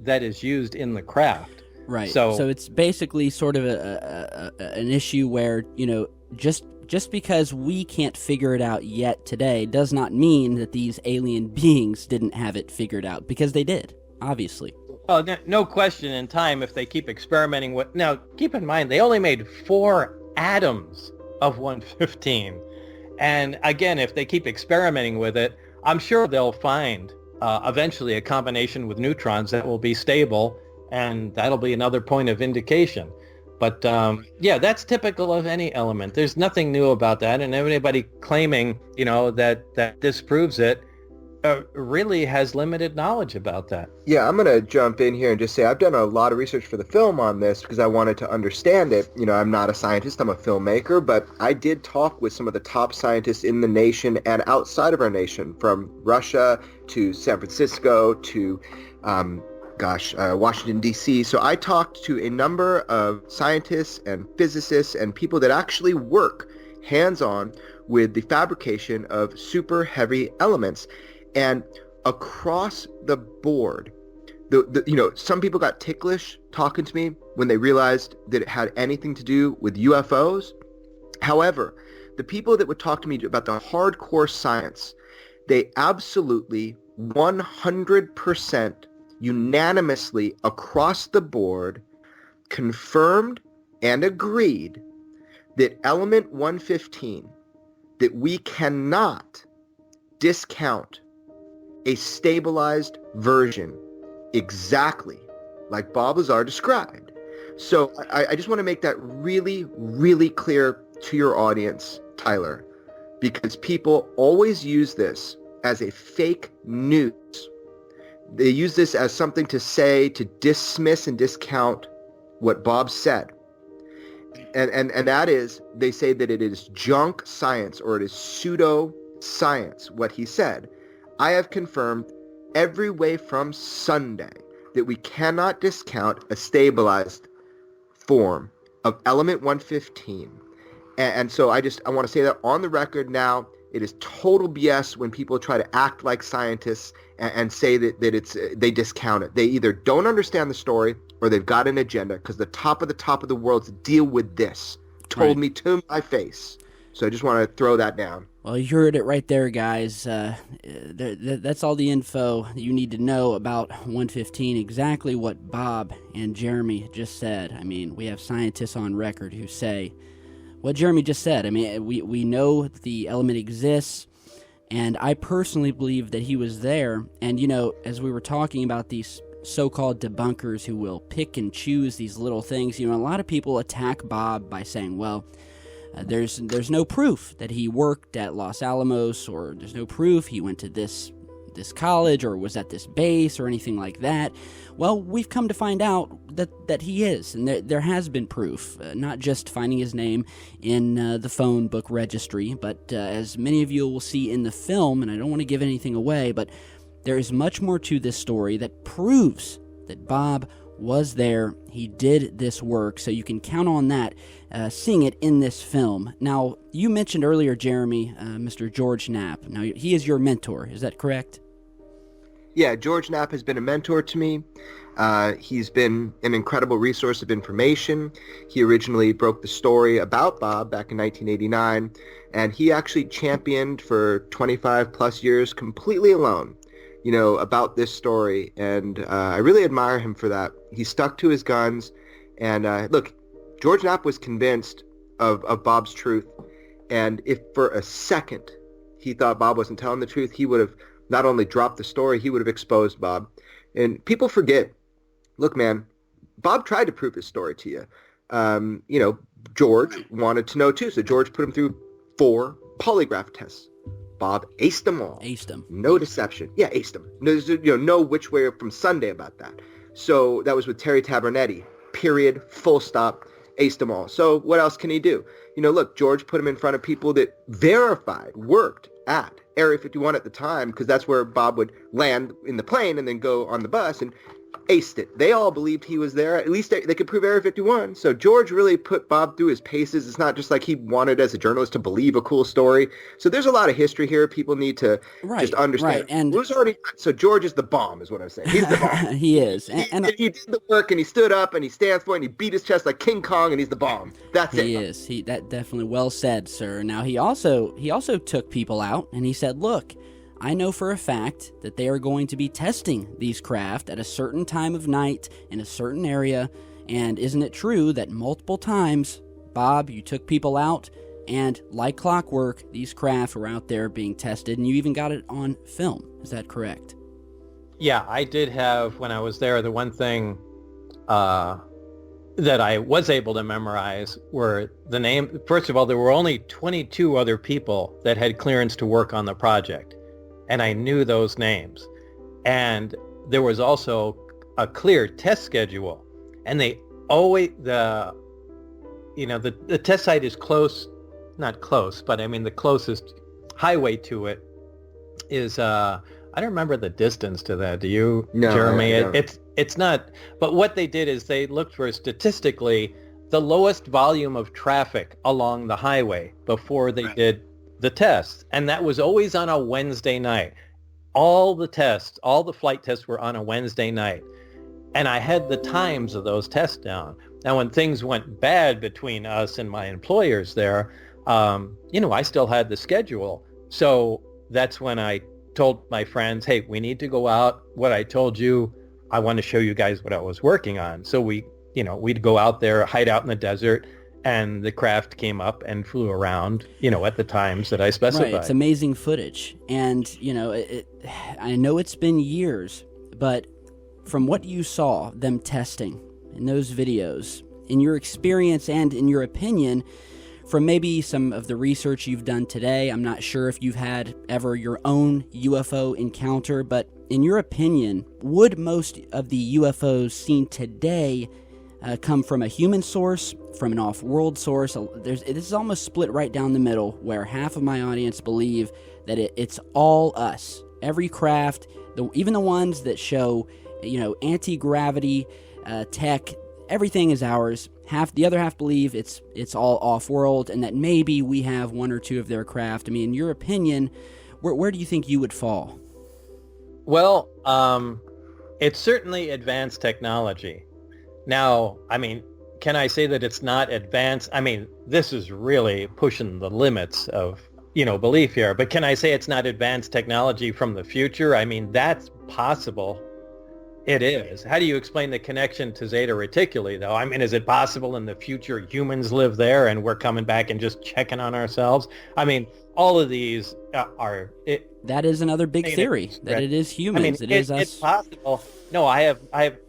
that is used in the craft. Right. So it's basically sort of an issue where, you know, just because we can't figure it out yet today does not mean that these alien beings didn't have it figured out, because they did, obviously. Well, no question in time if they keep experimenting with... Now, keep in mind, they only made 4 atoms of 115. And again, if they keep experimenting with it, I'm sure they'll find eventually a combination with neutrons that will be stable, and that'll be another point of indication. But yeah, that's typical of any element. There's nothing new about that, and anybody claiming, you know, that disproves it really has limited knowledge about that. Yeah, I'm going to jump in here and just say I've done a lot of research for the film on this because I wanted to understand it. You know, I'm not a scientist, I'm a filmmaker, but I did talk with some of the top scientists in the nation and outside of our nation, from Russia to San Francisco to, Washington, D.C. So I talked to a number of scientists and physicists and people that actually work hands-on with the fabrication of super heavy elements. And across the board, you know, some people got ticklish talking to me when they realized that it had anything to do with UFOs. However, the people that would talk to me about the hardcore science, they absolutely 100% unanimously across the board confirmed and agreed that element 115, that we cannot discount a stabilized version exactly like Bob Lazar described. So I just want to make that really, really clear to your audience, Tyler, because people always use this as a fake news. They use this as something to say, to dismiss and discount what Bob said. And that is, they say that it is junk science or it is pseudo science, what he said. I have confirmed every way from Sunday that we cannot discount a stabilized form of element 115. And so I want to say that on the record now. It is total BS when people try to act like scientists and say that it's they discount it. They either don't understand the story or they've got an agenda, because the top of the world to deal with this told me to my face. So I just want to throw that down. Well, you heard it right there, guys. That's all the info you need to know about 115, exactly what Bob and Jeremy just said. I mean, we have scientists on record who say what Jeremy just said. I mean, we know the element exists, and I personally believe that he was there. And, you know, as we were talking about these so-called debunkers who will pick and choose these little things, you know, a lot of people attack Bob by saying, well, there's no proof that he worked at Los Alamos, or there's no proof he went to this this college or was at this base or anything like that. Well, we've come to find out that he is, and there has been proof, not just finding his name in the phone book registry, but as many of you will see in the film, and I don't want to give anything away, but there is much more to this story that proves that Bob was there. He did this work, so you can count on that, seeing it in this film. Now, you mentioned earlier, Jeremy, Mr. George Knapp. Now, he is your mentor, is that correct? Yeah, George Knapp has been a mentor to me. He's been an incredible resource of information. He originally broke the story about Bob back in 1989, and he actually championed for 25 plus years completely alone, about this story. And I really admire him for that. He stuck to his guns. And look, George Knapp was convinced of Bob's truth. And if for a second he thought Bob wasn't telling the truth, he would have not only dropped the story, he would have exposed Bob. And people forget, look, man, Bob tried to prove his story to you. George wanted to know too. So George put him through 4 polygraph tests. Bob aced them all. Aced them. No deception. Yeah, aced them. There's no which way from Sunday about that. So that was with Terry Tabernetti. Period. Full stop. Aced them all. So what else can he do? Look, George put him in front of people that verified, worked at Area 51 at the time, because that's where Bob would land in the plane and then go on the bus, and aced it. They all believed he was there. At least they could prove Area 51. So George really put Bob through his paces. It's not just like he wanted as a journalist to believe a cool story. So there's a lot of history here. People need to just understand. Right. And so George is the bomb, is what I'm saying. He's the bomb. He is. He did the work, and he stood up, and he stands for it, and he beat his chest like King Kong, and he's the bomb. That's it. He is. That definitely well said, sir. Now, he also took people out, and he said, look, I know for a fact that they are going to be testing these craft at a certain time of night in a certain area, and isn't it true that multiple times, Bob, you took people out, and like clockwork, these craft were out there being tested, and you even got it on film. Is that correct? Yeah, I did have, when I was there, the one thing that I was able to memorize were the name. First of all, there were only 22 other people that had clearance to work on the project. And I knew those names. And there was also a clear test schedule. And they always, the test site is close, not close, but I mean the closest highway to it is, I don't remember the distance to that. Do you, no, Jeremy? No. It's not, but what they did is they looked for statistically the lowest volume of traffic along the highway before they did the tests, and that was always on a Wednesday night. All the flight tests were on a Wednesday night, and I had the times of those tests down. Now, when things went bad between us and my employers there, I still had the schedule. So that's when I told my friends, hey, we need to go out. What I told you, I want to show you guys what I was working on. So we'd go out there, hide out in the desert, and the craft came up and flew around, at the times that I specified. Right, it's amazing footage. And, I know it's been years, but from what you saw them testing in those videos, in your experience and in your opinion, from maybe some of the research you've done today, I'm not sure if you've had ever your own UFO encounter, but in your opinion, would most of the UFOs seen today come from a human source, from an off-world source? This is almost split right down the middle, where half of my audience believe that it's all us. Every craft, even the ones that show, anti-gravity tech, everything is ours. The other half believe it's all off-world, and that maybe we have one or two of their craft. I mean, in your opinion, where do you think you would fall? Well, it's certainly advanced technology. Now, I mean, can I say that it's not advanced? I mean, this is really pushing the limits of, belief here. But can I say it's not advanced technology from the future? I mean, that's possible. It is. How do you explain the connection to Zeta Reticuli, though? I mean, is it possible in the future humans live there and we're coming back and just checking on ourselves? I mean, all of these are... That is another big theory, that it is humans. I mean, it is us. It's possible. No, I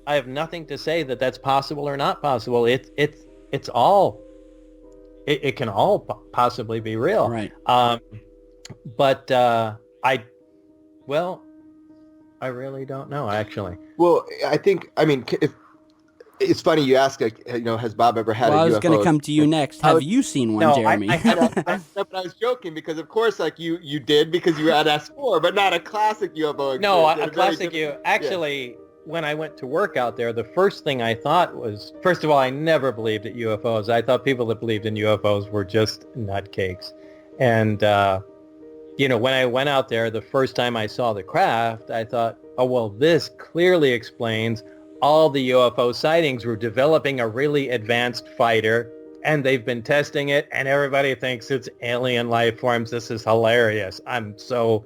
have nothing to say that that's possible or not possible. It's all... It can all possibly be real. Right. But I really don't know, actually. Well, I mean, if it's funny you ask, like, has Bob ever had a UFO? I was going to come to you next. Have you seen one, Jeremy? I was joking because, of course, like you did because you had S4, but not a classic UFO. No, a classic UFO. Actually, when I went to work out there, the first thing I thought was, first of all, I never believed in UFOs. I thought people that believed in UFOs were just nutcakes. And, when I went out there, the first time I saw the craft, I thought, oh, well, this clearly explains all the UFO sightings. Were developing a really advanced fighter, and they've been testing it, and everybody thinks it's alien life forms. This is hilarious. I'm so,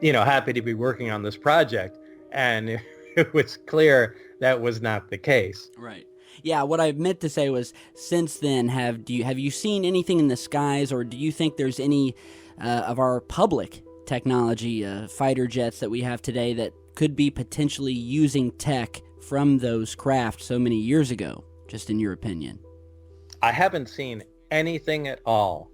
happy to be working on this project. And it was clear that was not the case. Right. Yeah, what I meant to say was, since then, have you seen anything in the skies, or do you think there's any of our public technology, fighter jets that we have today, that could be potentially using tech from those craft so many years ago, just in your opinion? I haven't seen anything at all.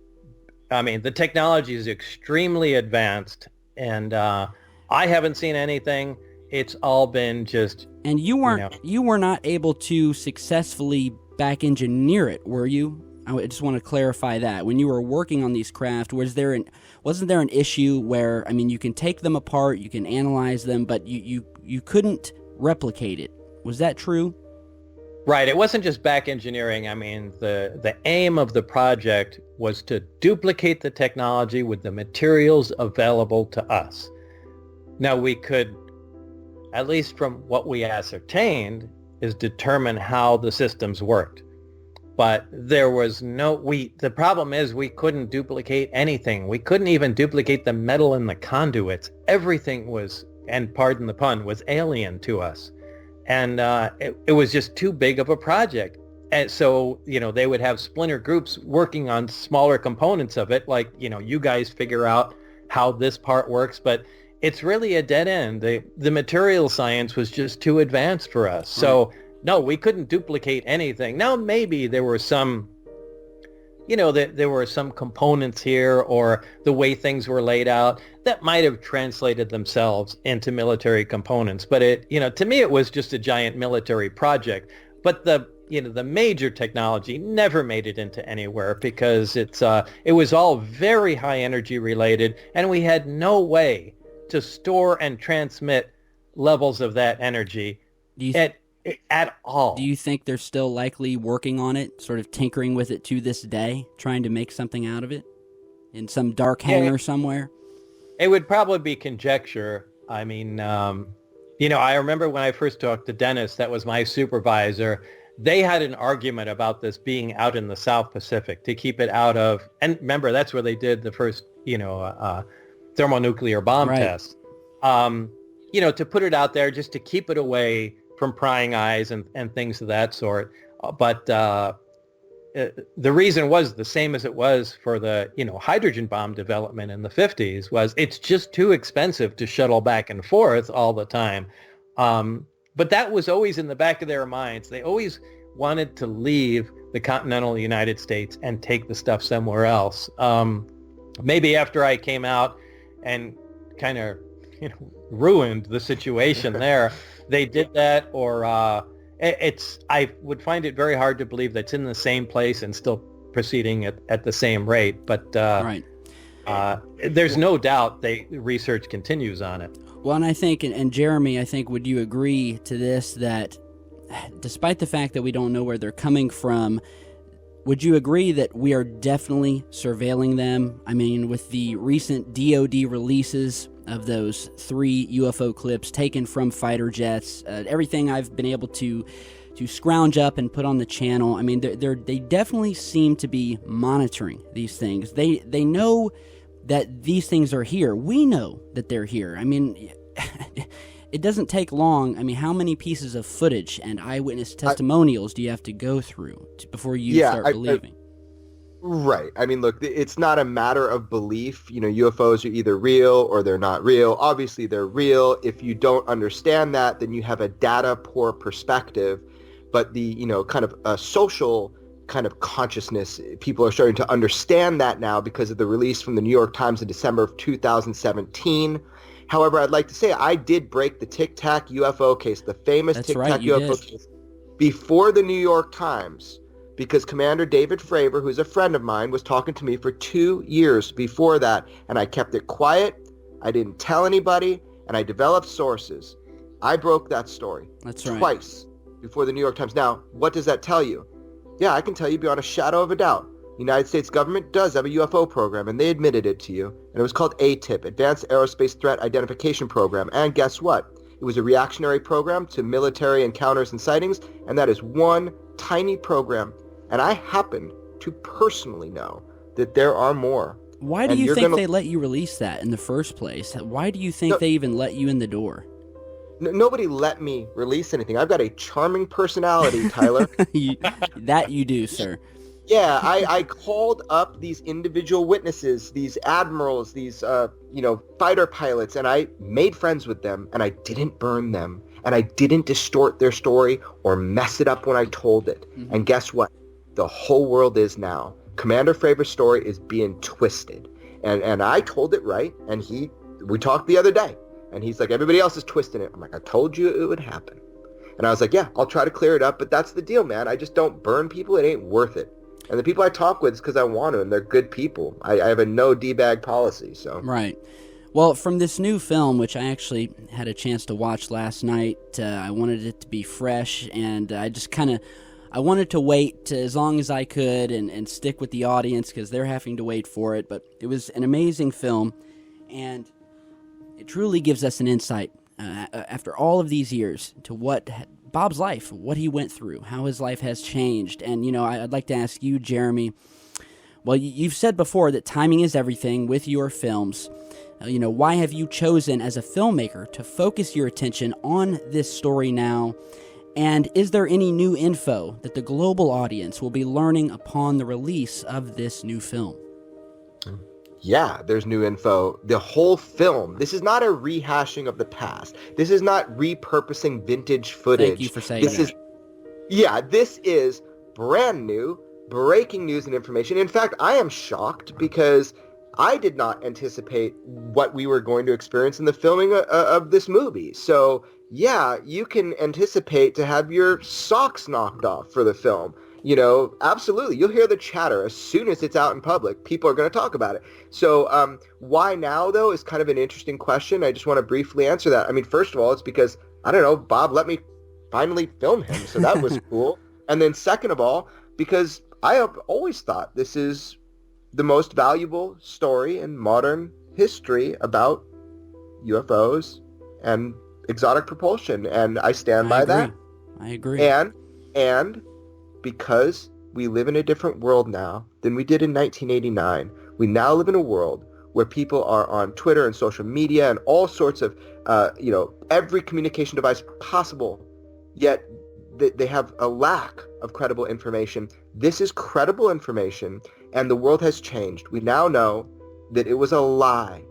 I mean, the technology is extremely advanced, and I haven't seen anything. It's all been just... And you were not able to successfully back engineer it, were you? I just want to clarify that. When you were working on these craft, wasn't there an issue where, I mean, you can take them apart, you can analyze them, but you couldn't replicate it? Was that true? Right. It wasn't just back engineering. I mean, the aim of the project was to duplicate the technology with the materials available to us. Now, we could, at least from what we ascertained, is determine how the systems worked. But there was the problem is we couldn't duplicate anything. We couldn't even duplicate the metal in the conduits. Everything was, and pardon the pun, was alien to us. And it was just too big of a project. And so, they would have splinter groups working on smaller components of it, like, you guys figure out how this part works, but it's really a dead end. The material science was just too advanced for us. So, no, we couldn't duplicate anything. Now, maybe there were some, there were some components here, or the way things were laid out, that might have translated themselves into military components. But to me, it was just a giant military project. But the major technology never made it into anywhere, because it was all very high energy related, and we had no way to store and transmit levels of that energy at all. Do you think they're still likely working on it, sort of tinkering with it to this day, trying to make something out of it in some dark hangar somewhere? It would probably be conjecture. I mean, I remember when I first talked to Dennis, that was my supervisor, they had an argument about this being out in the South Pacific to keep it out of, and remember, that's where they did the first, thermonuclear bomb test. To put it out there just to keep it away from prying eyes and things of that sort. But the reason was the same as it was for the, hydrogen bomb development in the 50s, was it's just too expensive to shuttle back and forth all the time. But that was always in the back of their minds. They always wanted to leave the continental United States and take the stuff somewhere else. Maybe after I came out and kind of, ruined the situation there, they did that, or I would find it very hard to believe that's in the same place and still proceeding at the same rate. But there's no doubt research continues on it. Well, and I think, and Jeremy, I think, would you agree to this, that despite the fact that we don't know where they're coming from, would you agree that we are definitely surveilling them? I mean, with the recent DoD releases of those 3 UFO clips taken from fighter jets, everything I've been able to scrounge up and put on the channel, I mean, they definitely seem to be monitoring these things. They know that these things are here. We know that they're here. I mean, it doesn't take long. I mean, how many pieces of footage and eyewitness testimonials do you have to go through before you start believing? Right. I mean, look, it's not a matter of belief. UFOs are either real or they're not real. Obviously, they're real. If you don't understand that, then you have a data-poor perspective. But the, kind of a social kind of consciousness, people are starting to understand that now because of the release from the New York Times in December of 2017. However, I'd like to say I did break the Tic Tac UFO case, the famous That's Tic right, Tac you UFO did. case, before the New York Times, because Commander David Fravor, who's a friend of mine, was talking to me for 2 years before that, and I kept it quiet. I didn't tell anybody, and I developed sources. I broke that story That's right. twice before the New York Times. Now, what does that tell you? Yeah, I can tell you beyond a shadow of a doubt. The United States government does have a UFO program, and they admitted it to you. And it was called ATIP, Advanced Aerospace Threat Identification Program. And guess what? It was a reactionary program to military encounters and sightings, and that is one tiny program. And I happen to personally know that there are more. Why do And you you're think gonna- they let you release that in the first place? Why do you think No. they even let you in the door? Nobody let me release anything. I've got a charming personality, Tyler. That you do, sir. Yeah, I called up these individual witnesses, these admirals, these fighter pilots, and I made friends with them, and I didn't burn them, and I didn't distort their story or mess it up when I told it. Mm-hmm. And guess what? The whole world is now. Commander Fravor's story is being twisted, and I told it right, and we talked the other day, and he's like, everybody else is twisting it. I'm like, I told you it would happen. And I was like, yeah, I'll try to clear it up, but that's the deal, man. I just don't burn people. It ain't worth it. And the people I talk with is because I want to, and they're good people. I have a no D-bag policy, so. Right. Well, from this new film, which I actually had a chance to watch last night, I wanted it to be fresh, and I wanted to wait as long as I could and stick with the audience because they're having to wait for it. But it was an amazing film, and it truly gives us an insight after all of these years to what Bob's life, what he went through, how his life has changed. And, I'd like to ask you, Jeremy, well, you've said before that timing is everything with your films. Why have you chosen as a filmmaker to focus your attention on this story now? And is there any new info that the global audience will be learning upon the release of this new film? Yeah, there's new info. The whole film, this is not a rehashing of the past. This is not repurposing vintage footage. Thank you for saying that. This is brand new, breaking news and information. In fact, I am shocked because I did not anticipate what we were going to experience in the filming of this movie. So, yeah, you can anticipate to have your socks knocked off for the film. Absolutely. You'll hear the chatter as soon as it's out in public. People are going to talk about it. So why now, though, is kind of an interesting question. I just want to briefly answer that. I mean, first of all, it's because, I don't know, Bob let me finally film him. So that was cool. And then second of all, because I have always thought this is the most valuable story in modern history about UFOs and exotic propulsion. And I stand by that. I agree. And because we live in a different world now than we did in 1989, we now live in a world where people are on Twitter and social media and all sorts of, every communication device possible, yet they have a lack of credible information. This is credible information, and the world has changed. We now know that it was a lie,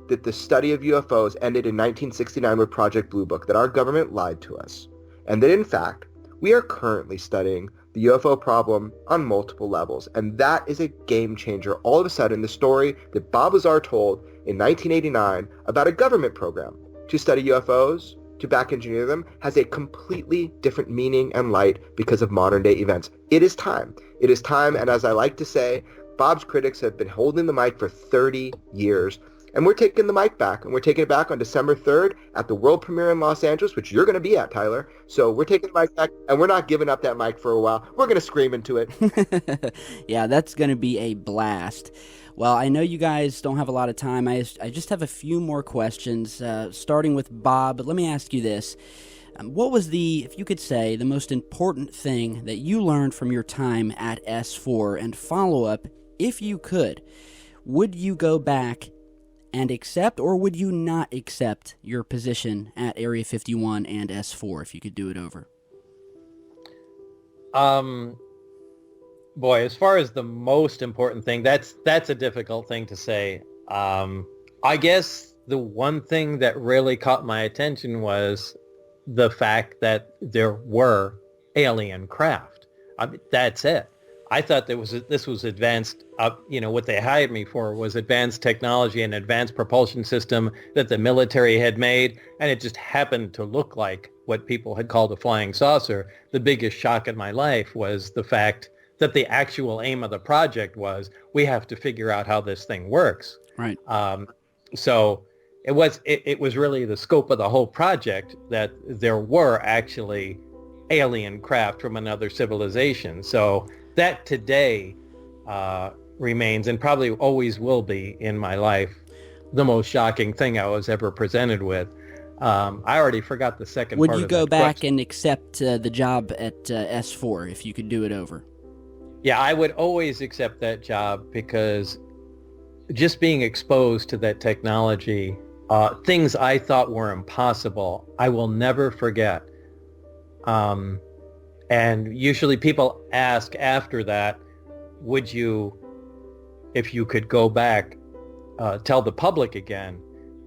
that the study of UFOs ended in 1969 with Project Blue Book, that our government lied to us, and that, in fact, we are currently studying the UFO problem on multiple levels. And that is a game changer. All of a sudden, the story that Bob Lazar told in 1989 about a government program to study UFOs, to back engineer them, has a completely different meaning and light because of modern day events. It is time. It is time. And as I like to say, Bob's critics have been holding the mic for 30 years. And we're taking the mic back, and we're taking it back on December 3rd at the world premiere in Los Angeles, which you're going to be at, Tyler. So we're taking the mic back, and we're not giving up that mic for a while. We're going to scream into it. Yeah, that's going to be a blast. Well, I know you guys don't have a lot of time. I just have a few more questions, starting with Bob. But let me ask you this. What was if you could say, the most important thing that you learned from your time at S4? And follow up, if you could, would you go back and accept, or would you not accept your position at Area 51 and S4 if you could do it over? Boy, as far as the most important thing, that's a difficult thing to say. I guess the one thing that really caught my attention was the fact that there were alien craft. I mean, that's it. I thought this was advanced, what they hired me for was advanced technology and advanced propulsion system that the military had made, and it just happened to look like what people had called a flying saucer. The biggest shock in my life was the fact that the actual aim of the project was, we have to figure out how this thing works. Right. So it was really the scope of the whole project that there were actually alien craft from another civilization. So that today remains, and probably always will be in my life, the most shocking thing I was ever presented with. I already forgot the second part of that. Would you go back and accept the job at S4 if you could do it over? Yeah, I would always accept that job, because just being exposed to that technology, things I thought were impossible, I will never forget. And usually people ask after that, would you, if you could go back, tell the public again?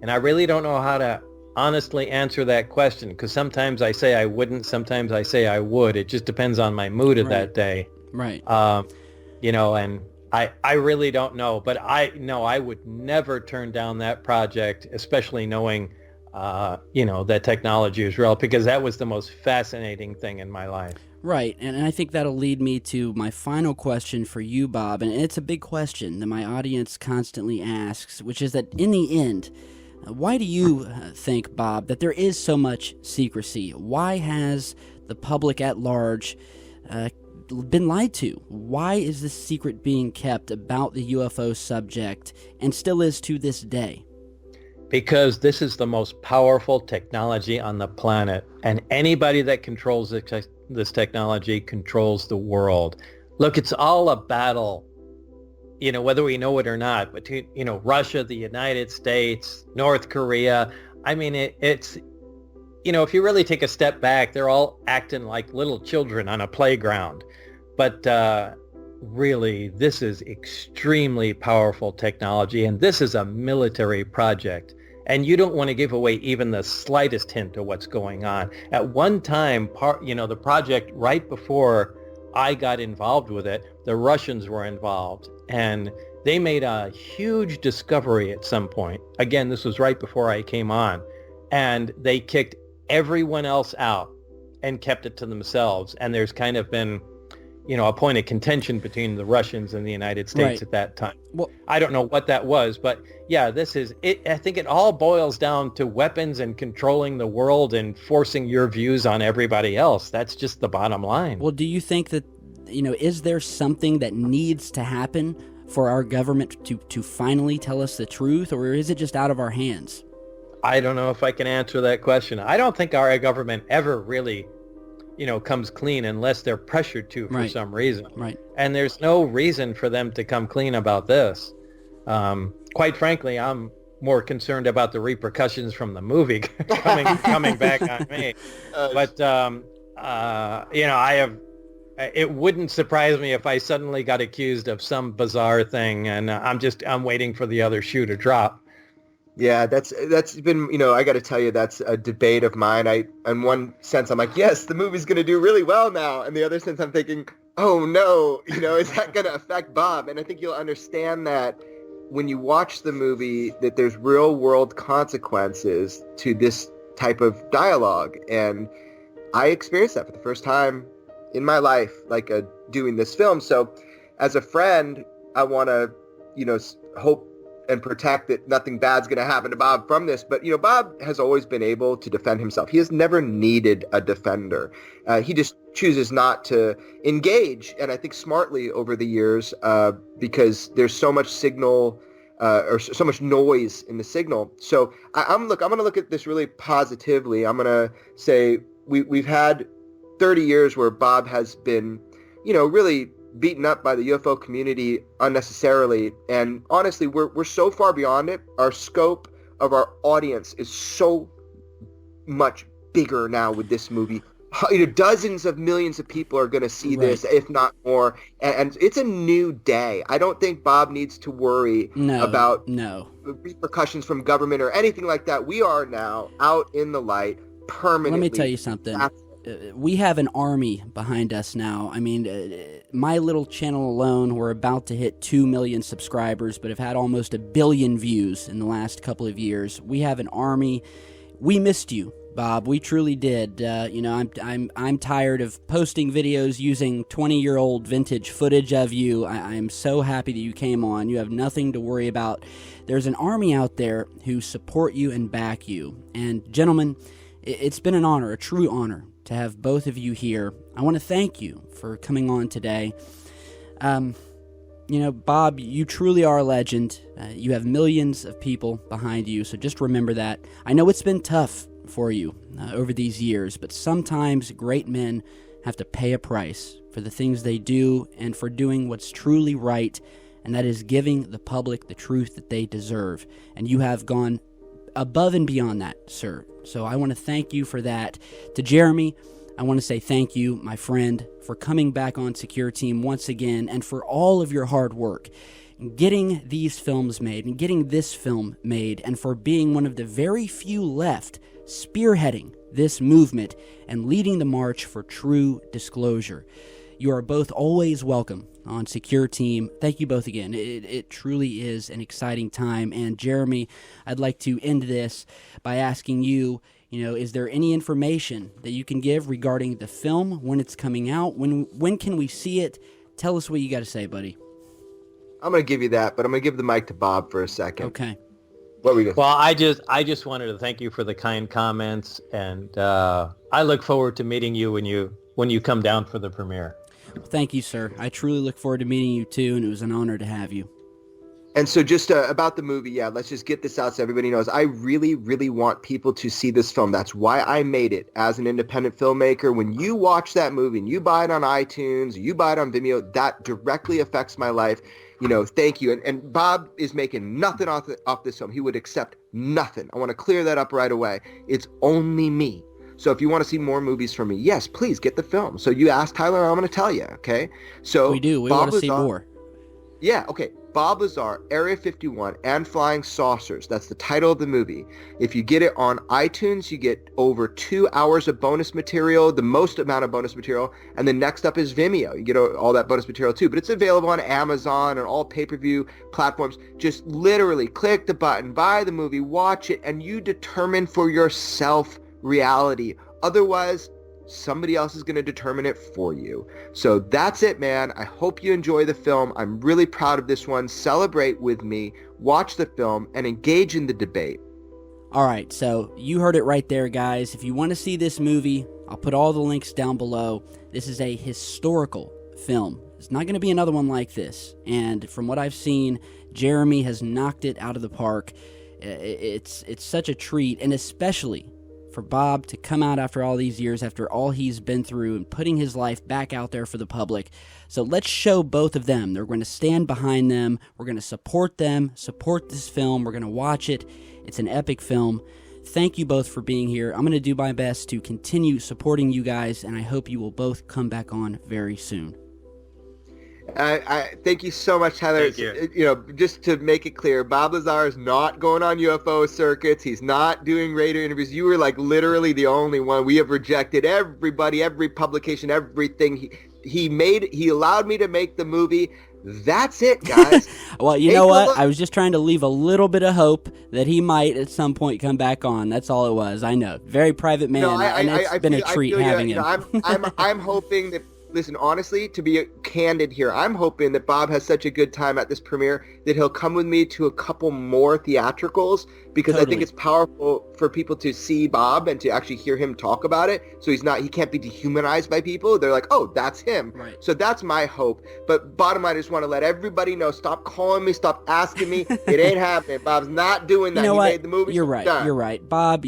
And I really don't know how to honestly answer that question, because sometimes I say I wouldn't, sometimes I say I would. It just depends on my mood of that day. Right. And I really don't know, but I would never turn down that project, especially knowing, that technology is real, because that was the most fascinating thing in my life. Right, and I think that'll lead me to my final question for you, Bob, and it's a big question that my audience constantly asks, which is that in the end, why do you think, Bob, that there is so much secrecy? Why has the public at large been lied to? Why is this secret being kept about the UFO subject, and still is to this day? Because this is the most powerful technology on the planet, and anybody that controls this technology controls the world. Look, it's all a battle, whether we know it or not, between, Russia, the United States, North Korea. I mean, it's, if you really take a step back, they're all acting like little children on a playground. But really, this is extremely powerful technology, and this is a military project. And you don't want to give away even the slightest hint of what's going on. At one time, the project, right before I got involved with it, the Russians were involved, and they made a huge discovery at some point. Again, this was right before I came on, and they kicked everyone else out and kept it to themselves. And there's kind of been, a point of contention between the Russians and the United States at that time. Well, I don't know what that was, but yeah, this is it. I think it all boils down to weapons and controlling the world and forcing your views on everybody else. That's just the bottom line. Well, do you think that, is there something that needs to happen for our government to finally tell us the truth, or is it just out of our hands? I don't know if I can answer that question. I don't think our government ever really comes clean unless they're pressured to for some reason. Right. And there's no reason for them to come clean about this. Quite frankly, I'm more concerned about the repercussions from the movie coming back on me. But it wouldn't surprise me if I suddenly got accused of some bizarre thing, and I'm waiting for the other shoe to drop. Yeah, that's been, I got to tell you, that's a debate of mine. In one sense, I'm like, yes, the movie's going to do really well now. And the other sense, I'm thinking, oh no, is that going to affect Bob? And I think you'll understand that when you watch the movie, that there's real world consequences to this type of dialogue. And I experienced that for the first time in my life, doing this film. So as a friend, I want to, hope and protect that nothing bad's going to happen to Bob from this. But, Bob has always been able to defend himself. He has never needed a defender. He just chooses not to engage, and I think smartly over the years, because there's so much signal or so much noise in the signal. So I'm going to look at this really positively. I'm going to say we've had 30 years where Bob has been, really beaten up by the UFO community unnecessarily. And honestly, we're so far beyond it. Our scope of our audience is so much bigger now with this movie. Dozens of millions of people are going to see this, if not more. And it's a new day. I don't think Bob needs to worry about repercussions from government or anything like that. We are now out in the light permanently. Let me tell you something. we have an army behind us now. I mean, my little channel alone, we're about to hit 2 million subscribers, but have had almost 1 billion views in the last couple of years. We have an army. We missed you, Bob. We truly did. I'm tired of posting videos using 20-year-old vintage footage of you. I'm so happy that you came on. You have nothing to worry about. There's an army out there who support you and back you. And gentlemen, it's been an honor, a true honor, to have both of you here. I want to thank you for coming on today. Bob, you truly are a legend. You have millions of people behind you, so just remember that. I know it's been tough for you over these years, but sometimes great men have to pay a price for the things they do and for doing what's truly right, and that is giving the public the truth that they deserve. And you have gone above and beyond that, sir. So I want to thank you for that. To Jeremy, I want to say thank you, my friend, for coming back on Secure Team once again, and for all of your hard work getting these films made and getting this film made, and for being one of the very few left spearheading this movement and leading the march for true disclosure. You are both always welcome on Secure Team. Thank you both again. It truly is an exciting time. And Jeremy, I'd like to end this by asking you, is there any information that you can give regarding the film, when it's coming out? When can we see it? Tell us what you got to say, buddy. I'm going to give you that, but I'm going to give the mic to Bob for a second. Okay. What were you going to Well, I just wanted to thank you for the kind comments, and I look forward to meeting you when you come down for the premiere. Thank you, sir. I truly look forward to meeting you, too, and it was an honor to have you. And so just about the movie, let's just get this out so everybody knows. I really, really want people to see this film. That's why I made it as an independent filmmaker. When you watch that movie and you buy it on iTunes, or you buy it on Vimeo, that directly affects my life. Thank you. And Bob is making nothing off this film. He would accept nothing. I want to clear that up right away. It's only me. So if you want to see more movies from me, yes, please get the film. So you ask Tyler, I'm going to tell you, okay? So we do. We want to see more. Yeah, okay. Bob Lazar, Area 51, and Flying Saucers. That's the title of the movie. If you get it on iTunes, you get over 2 hours of bonus material, the most amount of bonus material, and then next up is Vimeo. You get all that bonus material too, but it's available on Amazon and all pay-per-view platforms. Just literally click the button, buy the movie, watch it, and you determine for yourself reality. Otherwise, somebody else is going to determine it for you. So that's it, man. I hope you enjoy the film. I'm really proud of this one. Celebrate with me, watch the film, and engage in the debate. All right, so you heard it right there, guys. If you want to see this movie, I'll put all the links down below. This is a historical film. It's not going to be another one like this. And from what I've seen, Jeremy has knocked it out of the park. It's such a treat, and especially for Bob to come out after all these years, after all he's been through, and putting his life back out there for the public. So let's show both of them. They're going to stand behind them. We're going to support them, support this film. We're going to watch it. It's an epic film. Thank you both for being here. I'm going to do my best to continue supporting you guys, and I hope you will both come back on very soon. I thank you so much, Tyler. Thank you. Just to make it clear, Bob Lazar is not going on UFO circuits. He's not doing radio interviews. You were like literally the only one. We have rejected everybody, every publication, everything. He allowed me to make the movie. That's it, guys. Well, you know what? I was just trying to leave a little bit of hope that he might at some point come back on. That's all it was. I know. Very private man, and it's been a treat having him. I'm hoping that. Listen, honestly, to be candid here, I'm hoping that Bob has such a good time at this premiere that he'll come with me to a couple more theatricals, because totally. I think it's powerful for people to see Bob and to actually hear him talk about it. So he can't be dehumanized by people. They're like, oh, that's him. Right. So that's my hope. But bottom line, I just want to let everybody know, stop calling me, stop asking me. It ain't happening. Bob's not doing that. You know he what? made the movie. You're right. Done. You're right. Bob,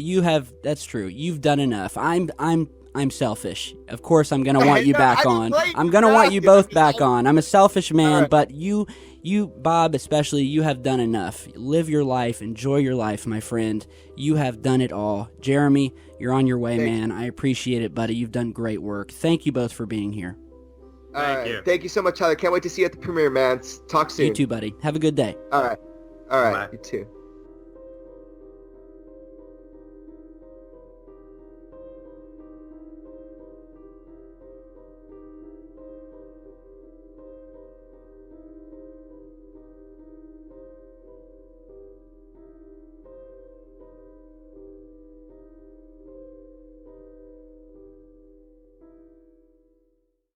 that's true. You've done enough. I'm selfish. Of course, I'm going to want you back on. I'm going to want you both back on. I'm a selfish man, right. But you, Bob, especially, you have done enough. Live your life. Enjoy your life, my friend. You have done it all. Jeremy, you're on your way, man. I appreciate it, buddy. You've done great work. Thank you both for being here. Thank you. Thank you so much, Tyler. Can't wait to see you at the premiere, man. Talk soon. You too, buddy. Have a good day. All right. Bye. You too.